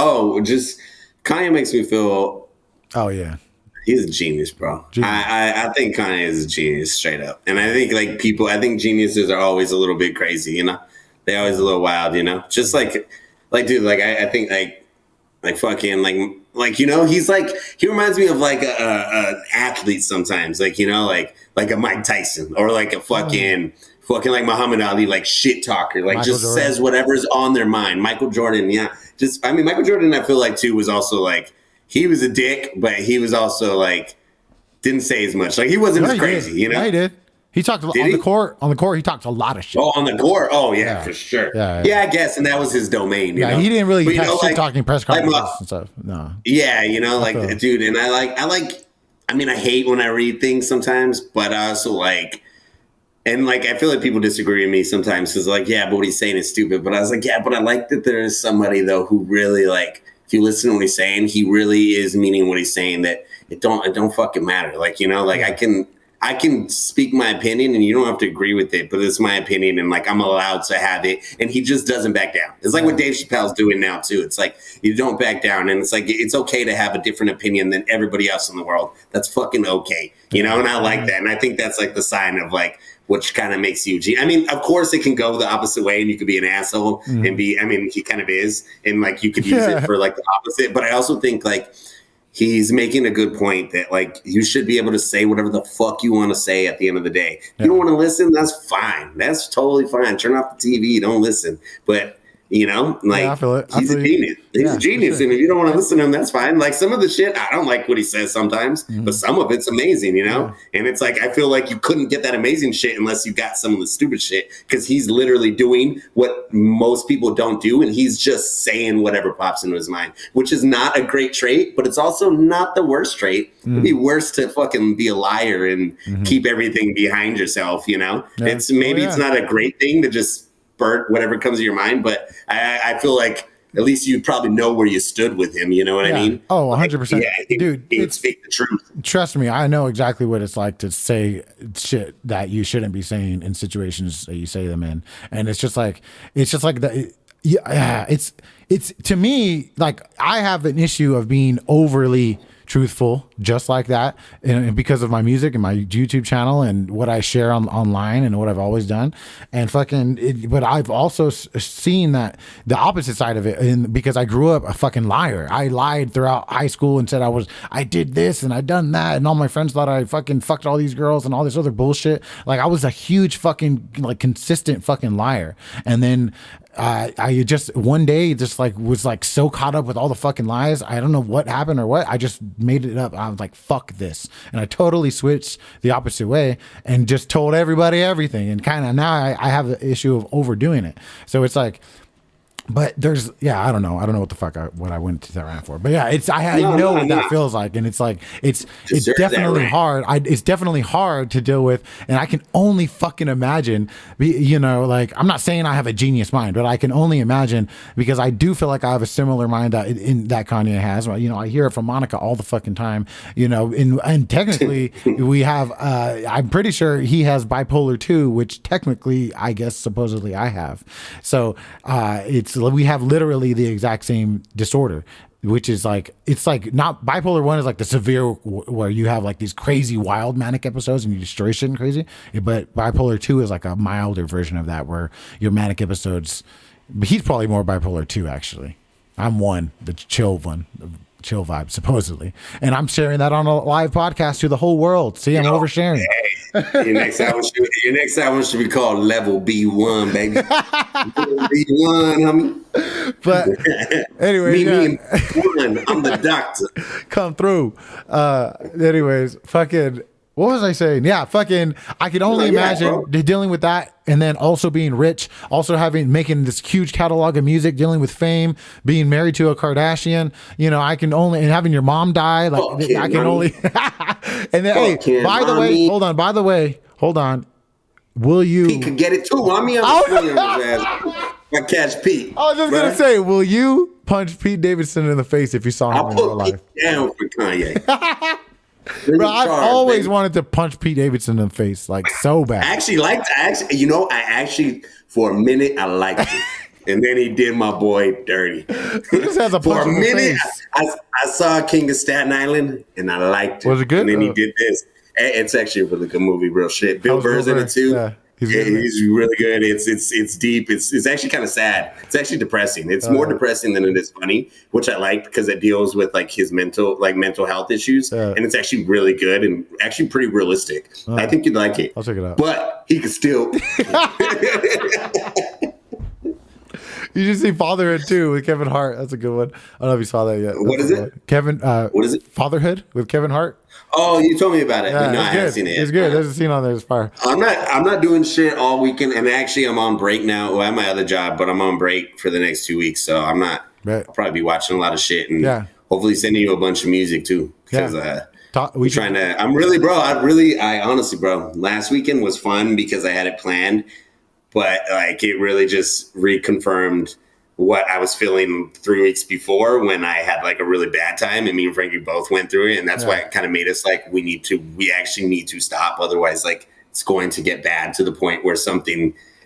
Kanye makes me feel. Oh yeah. He's a genius, bro. I think Kanye is a genius, straight up. And I think I think geniuses are always a little bit crazy, They're always a little wild, Just like dude, I think he's like, he reminds me of like a athlete sometimes, like a Mike Tyson or like a fucking like Muhammad Ali, like shit talker, like Michael Jordan. Says whatever's on their mind. Michael Jordan, Michael Jordan, I feel like too was also like, he was a dick, but he was also like, didn't say as much. Like he wasn't as crazy, Yeah, he did. He talked on the court. On the court, he talked a lot of shit. Oh, on the court. Oh, yeah, for sure. Yeah, I guess, and that was his domain. Yeah, he didn't really have shit talking press conferences and stuff. No. Yeah, dude, and I hate when I read things sometimes, but I also like, and like, I feel like people disagree with me sometimes because like, yeah, but what he's saying is stupid. But I was like, yeah, but I like that there is somebody though who really like, if you listen to what he's saying, he really is meaning what he's saying. That it don't fucking matter. Like I can speak my opinion and you don't have to agree with it, but it's my opinion and like I'm allowed to have it. And he just doesn't back down. It's like what Dave Chappelle's doing now too. It's like you don't back down, and it's like it's okay to have a different opinion than everybody else in the world. That's fucking okay, And I like that, and I think that's like the sign of like, which kind of makes you I mean, of course it can go the opposite way and you could be an asshole and he kind of is, and like you could use it for like the opposite. But I also think like he's making a good point that like you should be able to say whatever the fuck you want to say at the end of the day. You don't want to listen, that's fine. That's totally fine. Turn off the TV, don't listen. But you know, like I feel it. He's a genius. He's a genius. And if you don't want to listen to him, that's fine. Like some of the shit, I don't like what he says sometimes, but some of it's amazing, you know? And it's like, I feel like you couldn't get that amazing shit unless you got some of the stupid shit, because he's literally doing what most people don't do. And he's just saying whatever pops into his mind, which is not a great trait, but it's also not the worst trait. It'd be worse to fucking be a liar and keep everything behind yourself, you know? It's maybe it's not a great thing to just spurt whatever comes to your mind, but I feel like at least you probably know where you stood with him, you know what I mean? Oh, 100%. Dude, he would speak the truth. Trust me, I know exactly what it's like to say shit that you shouldn't be saying in situations that you say them in. And it's just like that. Yeah, it's to me, like I have an issue of being overly truthful, just like that, and because of my music and my YouTube channel and what I share online and what I've always done, and but I've also seen that the opposite side of it, and because I grew up a fucking liar. I lied throughout high school and said I did this and I done that, and all my friends thought I fucking fucked all these girls and all this other bullshit. Like I was a huge fucking like consistent fucking liar, and then I just one day just like was like so caught up with all the fucking lies. I don't know what happened or what. I just made it up. I was like, fuck this. And I totally switched the opposite way and just told everybody everything. And kind of now I have the issue of overdoing it. So it's like, but there's, I don't know what the fuck what I went to that rant for, but I know what that feels like, and it's like it's definitely hard. It's definitely hard to deal with, and I can only fucking imagine. You know, like I'm not saying I have a genius mind, but I can only imagine, because I do feel like I have a similar mind that Kanye has. You know, I hear it from Monica all the fucking time. You know, and technically we have. I'm pretty sure he has bipolar 2, which technically I guess supposedly I have. So we have literally the exact same disorder, which is like, it's like not bipolar 1 is like the severe where you have like these crazy wild manic episodes and you destroy shit and crazy. But bipolar 2 is like a milder version of that, where your manic episodes, but he's probably more bipolar 2 actually. I'm 1, the chill one. Chill vibe, supposedly, and I'm sharing that on a live podcast to the whole world. See, I'm oversharing. Your next album should be called Level B1, baby. B1, homie. But anyway, me, I'm the doctor. Come through. Anyways, fucking. What was I saying? Yeah, fucking. I could only imagine dealing with that, and then also being rich, also making this huge catalog of music, dealing with fame, being married to a Kardashian. You know, I can only, and having your mom die. Like I can only. And then, hey, by the way, hold on. Will you? Pete could get it too. I'm swinging his ass. I catch Pete. I was just gonna say, will you punch Pete Davidson in the face if you saw him in real life? Down for Kanye. Bro, I've always wanted to punch Pete Davidson in the face, like so bad. For a minute, I liked it. And then he did my boy dirty. He just has a For punch a in the minute, face. I saw King of Staten Island, and I liked it. Was it good? And then he did this. It's actually a really good movie, real shit. Bill Burr's in it too. Yeah. He's really good. It's deep. It's actually kind of sad. It's actually depressing. It's more depressing than it is funny, which I like because it deals with like his mental health issues, and it's actually really good and actually pretty realistic. I think you'd like it. I'll check it out. But he could still. You should see Fatherhood too with Kevin Hart. That's a good one. I don't know if you saw that yet. What is it? Kevin. What is it? Fatherhood with Kevin Hart. Oh, you told me about it. Yeah, but no, I haven't seen it. It's good. There's a scene on there. It's fire. I'm not doing shit all weekend, and actually I'm on break now. Well, I have my other job, but I'm on break for the next 2 weeks, so I'm not. Right. I'll probably be watching a lot of shit and hopefully sending you a bunch of music too. Because we're trying to. I honestly, bro. Last weekend was fun because I had it planned, but like it really just reconfirmed what I was feeling 3 weeks before when I had like a really bad time, and me and Frankie both went through it. And that's why it kind of made us like, we actually need to stop. Otherwise, like it's going to get bad to the point where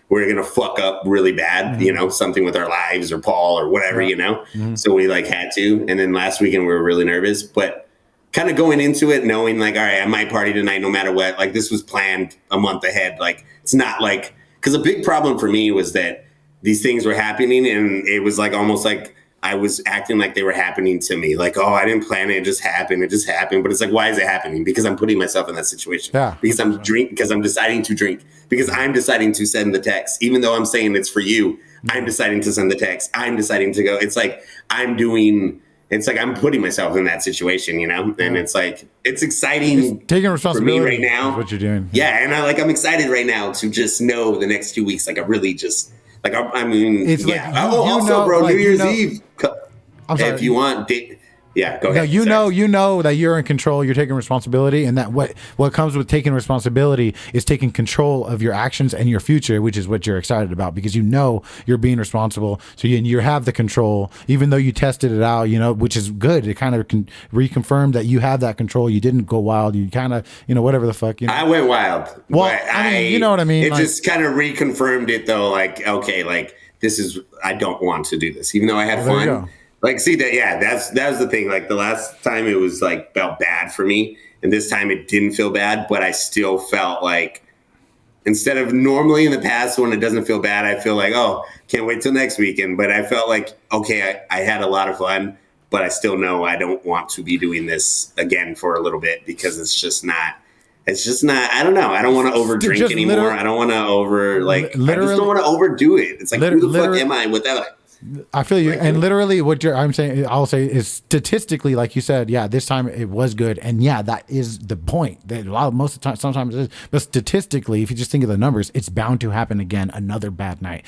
we're going to fuck up really bad, you know, something with our lives or Paul or whatever, you know? So we like had to. And then last weekend we were really nervous, but kind of going into it, knowing like, all right, I might party tonight, no matter what. Like this was planned a month ahead. Like it's not like, cause a big problem for me was that these things were happening, and it was like almost like I was acting like they were happening to me. Like, oh, I didn't plan it. It just happened. It just happened. But it's like, why is it happening? Because I'm putting myself in that situation. Yeah. Because I'm deciding to drink. Because I'm deciding to send the text. Even though I'm saying it's for you, I'm deciding to send the text. I'm deciding to go. It's like I'm putting myself in that situation, you know? And it's like, it's exciting. It's taking responsibility for me right now. Is what you're doing. Yeah. And I'm excited right now to just know the next 2 weeks. Like I really just, like, I mean, it's yeah. Like also, bro, like, New Year's Eve. I'm sorry. If you want, yeah, go ahead. No, you know that you're in control. You're taking responsibility, and that what comes with taking responsibility is taking control of your actions and your future, which is what you're excited about because you know you're being responsible. So you have the control, even though you tested it out. You know, which is good. It kind of reconfirmed that you have that control. You didn't go wild. You kind of, whatever the fuck. I went wild. Well, I mean, you know what I mean. It just kind of reconfirmed it, though. Like, okay, like I don't want to do this, even though I had fun. Like, see that? Yeah, that was the thing. Like the last time it was like felt bad for me, and this time it didn't feel bad, but I still felt like instead of normally in the past when it doesn't feel bad, I feel like, oh, can't wait till next weekend. But I felt like, okay, I had a lot of fun, but I still know I don't want to be doing this again for a little bit because it's just not. I don't know. I don't want to over drink anymore. I don't want to I just don't want to overdo it. It's like, who the fuck am I without it? I feel you. And literally I'll say is statistically, like you said, yeah, this time it was good. And yeah, that is the point. That most of the time, sometimes it is. But statistically, if you just think of the numbers, it's bound to happen again, another bad night.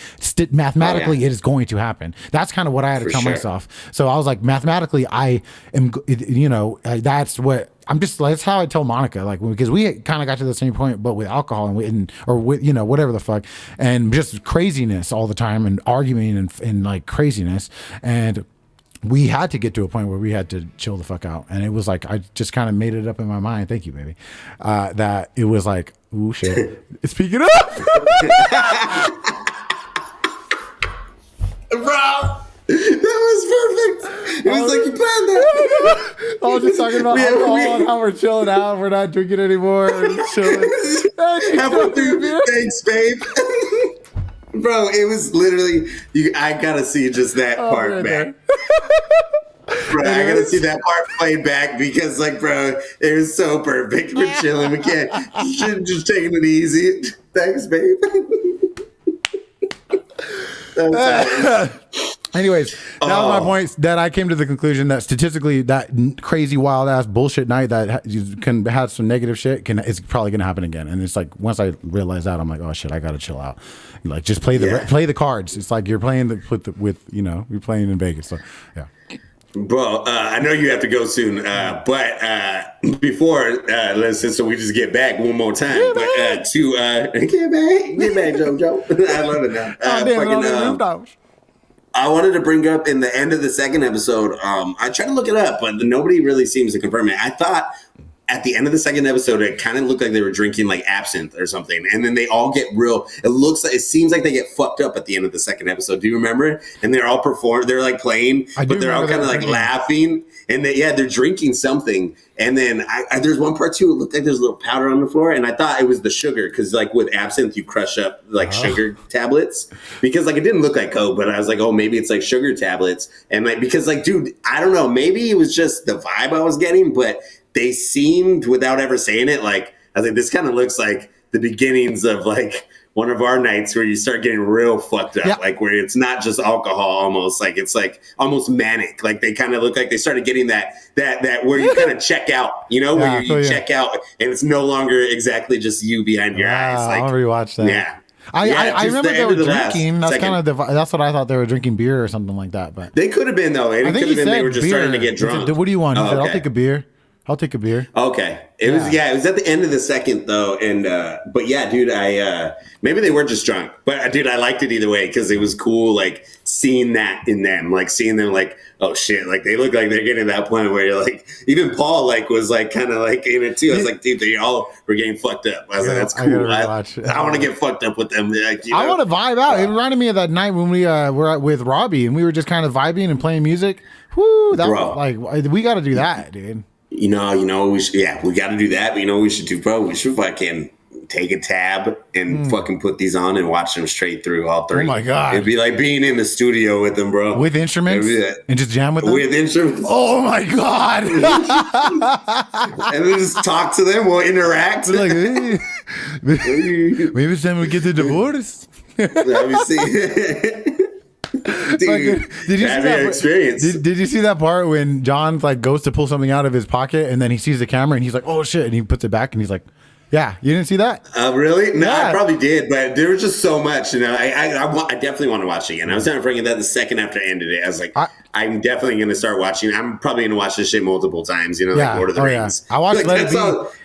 Mathematically, it is going to happen. That's kind of what I had to tell myself. So I was like, mathematically, I am, that's what, that's how I tell Monica, like, because we kind of got to the same point, but with alcohol or with, whatever the fuck, and just craziness all the time and arguing and like craziness. And we had to get to a point where we had to chill the fuck out. And it was like, I just kind of made it up in my mind. Thank you, baby. That it was like, ooh, shit. Speaking up. Bro. That was perfect. It was like you planned that. I was just talking about alcohol and how we're chilling out. We're not drinking anymore. We're just chilling. Thanks, babe. Bro, it was literally, I gotta see just that part back. Bro, I gotta see that part played back because, like, bro, it was so perfect. We're chilling. We can't. Just taking it easy. Thanks, babe. Anyways, that was my point, that I came to the conclusion that statistically that crazy wild ass bullshit night that you can have some negative shit is probably going to happen again. And it's like, once I realize that, I'm like, oh shit, I got to chill out. Like, just play the cards. It's like you're playing you're playing in Vegas. So yeah. Bro, I know you have to go soon, but before, so we just get back one more time. Get back, JoJo. I love it now. I wanted to bring up in the end of the second episode, I tried to look it up, but nobody really seems to confirm it. I thought at the end of the second episode, it kind of looked like they were drinking like absinthe or something. And then they all get it seems like they get fucked up at the end of the second episode. Do you remember? And they're all they're like playing, but they're all kind of like laughing. And they're drinking something. And then there's one part too, it looked like there's a little powder on the floor. And I thought it was the sugar, because like with absinthe, you crush up like sugar tablets. Because like it didn't look like Coke, but I was like, oh, maybe it's like sugar tablets. And like, because like, dude, I don't know, maybe it was just the vibe I was getting, but they seemed, without ever saying it, like, I was like, this kind of looks like the beginnings of like one of our nights where you start getting real fucked up, like where it's not just alcohol, almost like it's like almost manic. Like they kind of look like they started getting that where you kind of check out, where you check out and it's no longer exactly just you behind your eyes. Like, I'll rewatch that. Yeah. I remember they were drinking. That's what I thought, they were drinking beer or something like that. But they could have been, though. It could have been they were just starting to get drunk. What do you want? He said, I'll take a beer. I'll take a beer. Okay. It was at the end of the second though. And, but yeah, dude, maybe they were just drunk, but dude, I liked it either way. Cause it was cool. Like seeing that in them, like seeing them like, oh shit. Like they look like they're getting to that point where you're like, even Paul like was like kind of like in it too. I was like, dude, they all were getting fucked up. I was like, that's cool. I want to get fucked up with them. Like, I want to vibe out. It reminded me of that night when we were with Robbie and we were just kind of vibing and playing music. Whoo, that was like, we got to do that, dude. We got to do that. But we should do, bro. We should fucking take a tab and fucking put these on and watch them straight through all three. Oh my God. It'd be like being in the studio with them, bro. With instruments? And just jam with them? With instruments. Oh my God. And then just talk to them. We'll interact. Like, hey, maybe it's time we get the divorce. Let me see. Dude, did you see that experience? Did you see that part when John like goes to pull something out of his pocket and then he sees the camera and he's like, oh shit, and he puts it back and he's like, yeah, you didn't see that? Really? No, yeah. I probably did, but there was just so much. You know, I definitely want to watch it again. I was telling Frankie that the second after I ended it. I was like, I'm definitely going to start watching. I'm probably going to watch this shit multiple times. You know, like Lord of the Rings. Yeah. I watched like, Let It Be.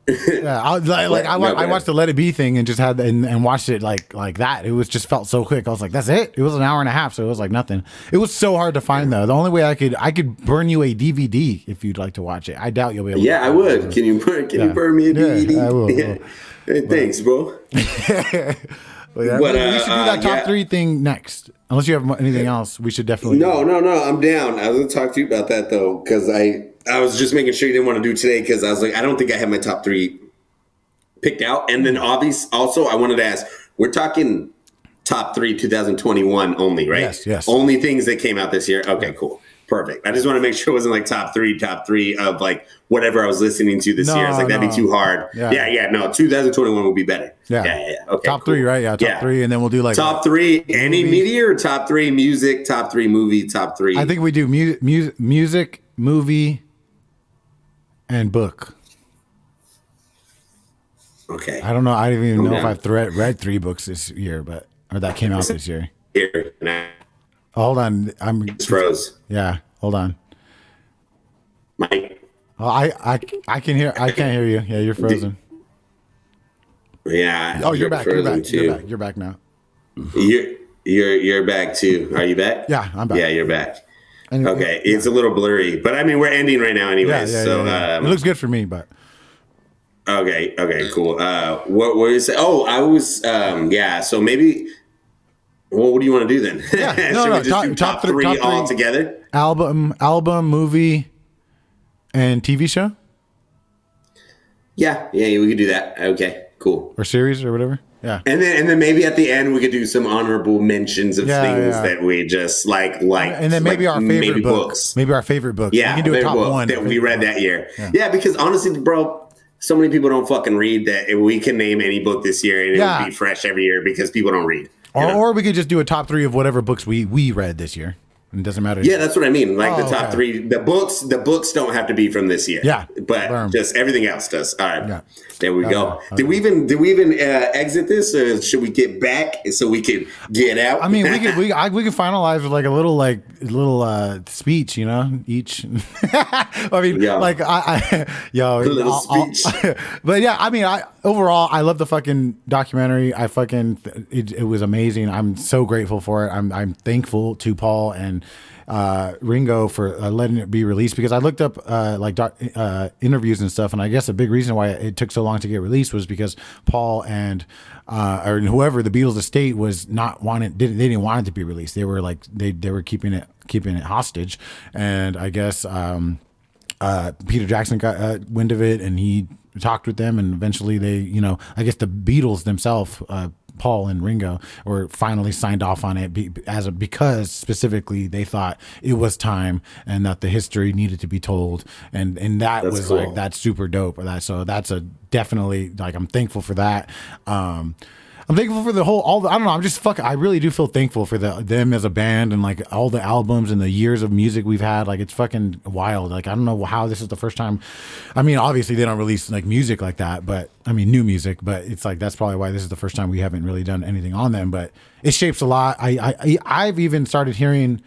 Yeah, I watched the Let It Be thing and just had and watched it like that. It was just felt so quick. I was like, that's it. It was an hour and a half, so it was like nothing. It was so hard to find though. The only way I could burn you a DVD if you'd like to watch it. I doubt you'll be able. Yeah, I would. Can you burn me a DVD? Yeah, I will. Hey, thanks, bro. We should do that top three thing next. Unless you have anything else, we should definitely. No. I'm down. I was going to talk to you about that though, because I was just making sure you didn't want to do today because I was like, I don't think I have my top three picked out. And then also I wanted to ask, we're talking top three 2021 only, right? Yes. Only things that came out this year. Okay, cool. Perfect. I just want to make sure it wasn't like top three of like whatever I was listening to this year. I was like, that'd be too hard. Yeah. No, 2021 will be better. Yeah. Okay. Top cool. three, right? Yeah. Top three. And then we'll do like top three, any media or top three music, top three movie, top three. I think we do music, movie, and book. Okay. I don't know. I don't even know if I've read 3 books this year, or that came out this year. Here. Hold on. It's froze. Yeah. Hold on. Mike. Oh, I can't hear you. Yeah, you're frozen. Yeah. Oh, you're back. You're back now. You're back too. Are you back? Yeah, I'm back. Yeah, you're back. Okay, it's a little blurry, but I mean we're ending right now anyways. Yeah. It looks good for me, but okay, cool. What were you saying? Oh, I was so maybe what do you want to do then? Yeah, no, just do top three all together? Album, movie, and TV show? Yeah, we could do that. Okay, cool. Or series or whatever. Yeah. And then maybe at the end we could do some honorable mentions of things that we just like. And then maybe our favorite books. Maybe our favorite books. Yeah. We can do a top one that we read that year. Yeah, because honestly, bro, so many people don't fucking read that we can name any book this year and it would be fresh every year because people don't read. Or we could just do a top 3 of whatever books we read this year. It doesn't matter. Yeah, that's what I mean. Like the top 3, the books don't have to be from this year. Yeah, but just everything else does. All right, there we go. Okay. Did we even exit this, or should we get back so we can get out? I mean, we can finalize with like a little speech, you know, each. I mean, like speech. But yeah, I mean, overall, I love the fucking documentary. It was amazing. I'm so grateful for it. I'm thankful to Paul and Ringo for letting it be released, because I looked up interviews and stuff, and I guess a big reason why it took so long to get released was because Paul and or whoever, the Beatles estate was not wanted. They didn't want it to be released. They were like they were keeping it hostage, and I guess Peter Jackson got wind of it, and he talked with them, and eventually they, I guess the Beatles themselves, Paul and Ringo, were finally signed off on it because specifically they thought it was time and that the history needed to be told, and that that's was cool. Like that's super dope. So that's a definitely, like, I'm thankful for that. I'm thankful for I don't know. I'm just I really do feel thankful for them as a band, and like all the albums and the years of music we've had. Like, it's fucking wild. Like, I don't know how this is the first time. I mean, obviously they don't release like music like that, but I mean new music. But it's like that's probably why this is the first time we haven't really done anything on them. But it shapes a lot. I've even started hearing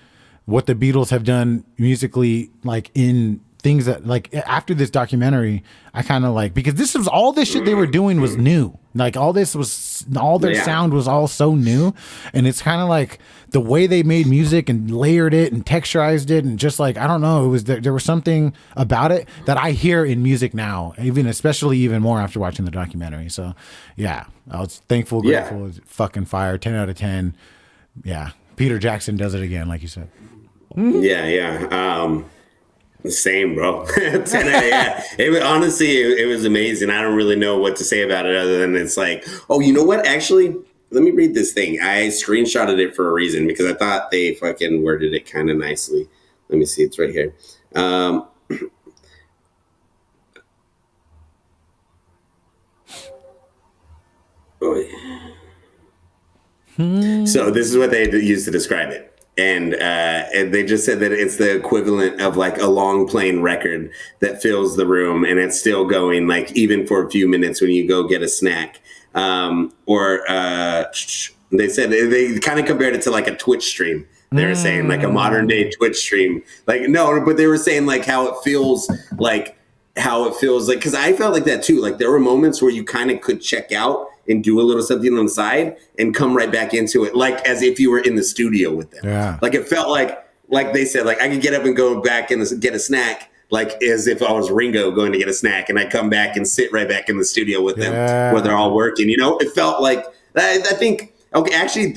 what the Beatles have done musically, like in things that, like, after this documentary, I kind of like, because this was all this shit they were doing was new. Like, all their sound was all so new, and it's kind of like the way they made music and layered it and texturized it, and just like, I don't know, it was there was something about it that I hear in music now, especially even more after watching the documentary. So yeah, I was thankful, grateful. It's fucking fire. 10 out of 10. Yeah, Peter Jackson does it again, like you said. Yeah. Same, bro. 10 yeah. It was amazing. I don't really know what to say about it other than it's like, oh, you know what? Actually, let me read this thing. I screenshotted it for a reason because I thought they fucking worded it kind of nicely. Let me see. It's right here. Oh, yeah. So this is what they used to describe it. And they just said that it's the equivalent of like a long playing record that fills the room and it's still going like even for a few minutes when you go get a snack. They said they kind of compared it to like a Twitch stream. They were saying like a modern day Twitch stream. Like, no, but they were saying like how it feels like, because I felt like that too. Like there were moments where you kind of could check out and do a little something on the side and come right back into it. Like as if you were in the studio with them. Yeah. Like it felt like they said, like I could get up and go back and get a snack. Like as if I was Ringo going to get a snack and I come back and sit right back in the studio with them where they're all working. You know, it felt like I think. Okay, actually,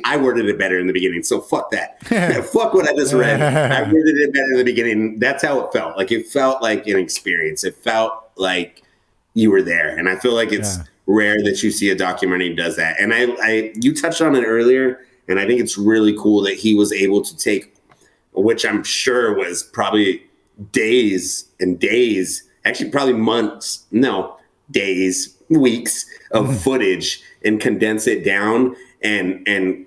I worded it better in the beginning, so fuck that. Fuck what I just read. I worded it better in the beginning. That's how it felt. Like, it felt like an experience. It felt like you were there. And I feel like it's rare that you see a documentary that does that. And you touched on it earlier, and I think it's really cool that he was able to take, which I'm sure was probably days and days, actually probably months, days, weeks of footage and condense it down and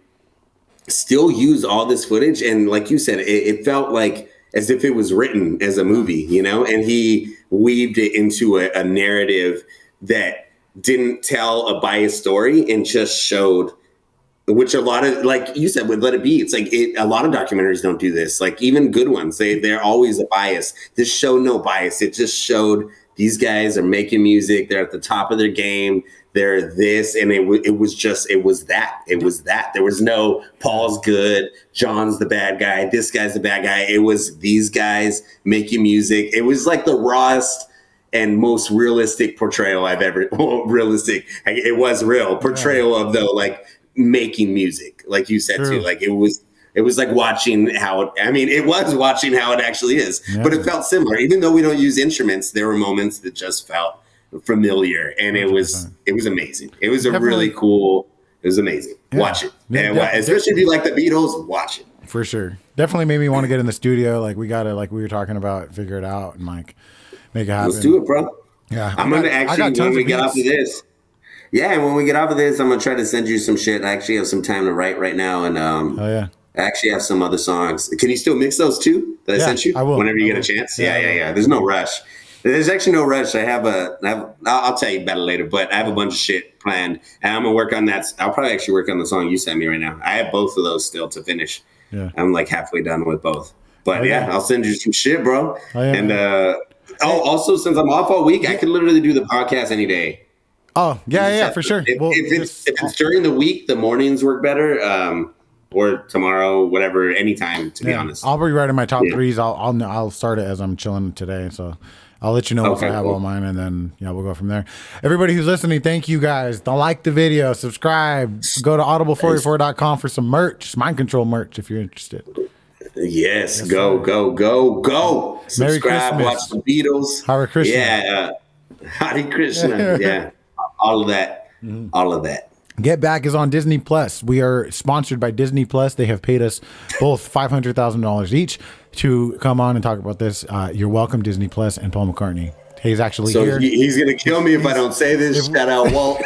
still use all this footage. And like you said, it felt like as if it was written as a movie, you know, and he weaved it into a narrative that didn't tell a biased story and just showed, which a lot of, like you said, with Let It Be, it's like a lot of documentaries don't do this. Like even good ones, they're always a bias. This showed no bias. It just showed these guys are making music. They're at the top of their game. They're this, and it was that. There was no Paul's good, John's the bad guy, this guy's the bad guy. It was these guys making music. It was like the rawest and most realistic portrayal I've ever realistic. It was real portrayal of though like making music, like you said too. Like it was like watching how it was watching how it actually is. Yeah. But it felt similar. Even though we don't use instruments, there were moments that just felt familiar, and it was amazing. It was really cool. It was amazing. Yeah. Watch it. Yeah, especially if you like the Beatles, watch it. For sure. Definitely made me want to get in the studio. Like we gotta, like we were talking about, figure it out and like make it happen. Let's do it, bro. Yeah. I'm gonna actually when we get off of this. Yeah, and when we get off of this, I'm gonna try to send you some shit. I actually have some time to write right now, and I actually have some other songs. Can you still mix those too that I sent you? I will. Whenever you get a chance. Yeah. There's no rush. There's actually no rush. I'll tell you about it later, but I have a bunch of shit planned, and I'm gonna work on that. I'll probably actually work on the song you sent me right now. I have both of those still to finish. Yeah. I'm like halfway done with both. But I'll send you some shit, bro. And also since I'm off all week, I could literally do the podcast any day. Oh, yeah, for sure. If it's during the week, the mornings work better. Or tomorrow, whatever, anytime, to be honest. I'll be writing my top threes. I'll start it as I'm chilling today. So I'll let you know once I have all mine, and then we'll go from there. Everybody who's listening, thank you guys. Don't like the video, subscribe. Go to audible484.com for some merch, mind control merch if you're interested. Yes, go. Subscribe, watch the Beatles. Hare Krishna. Yeah, Hare Krishna. Yeah, all of that. Mm-hmm. All of that. Get Back is on Disney Plus. We are sponsored by Disney Plus. They have paid us both $500,000 each to come on and talk about this. You're welcome, Disney Plus and Paul McCartney. He's actually here. He's going to kill me if I don't say this. Shout out, Walt.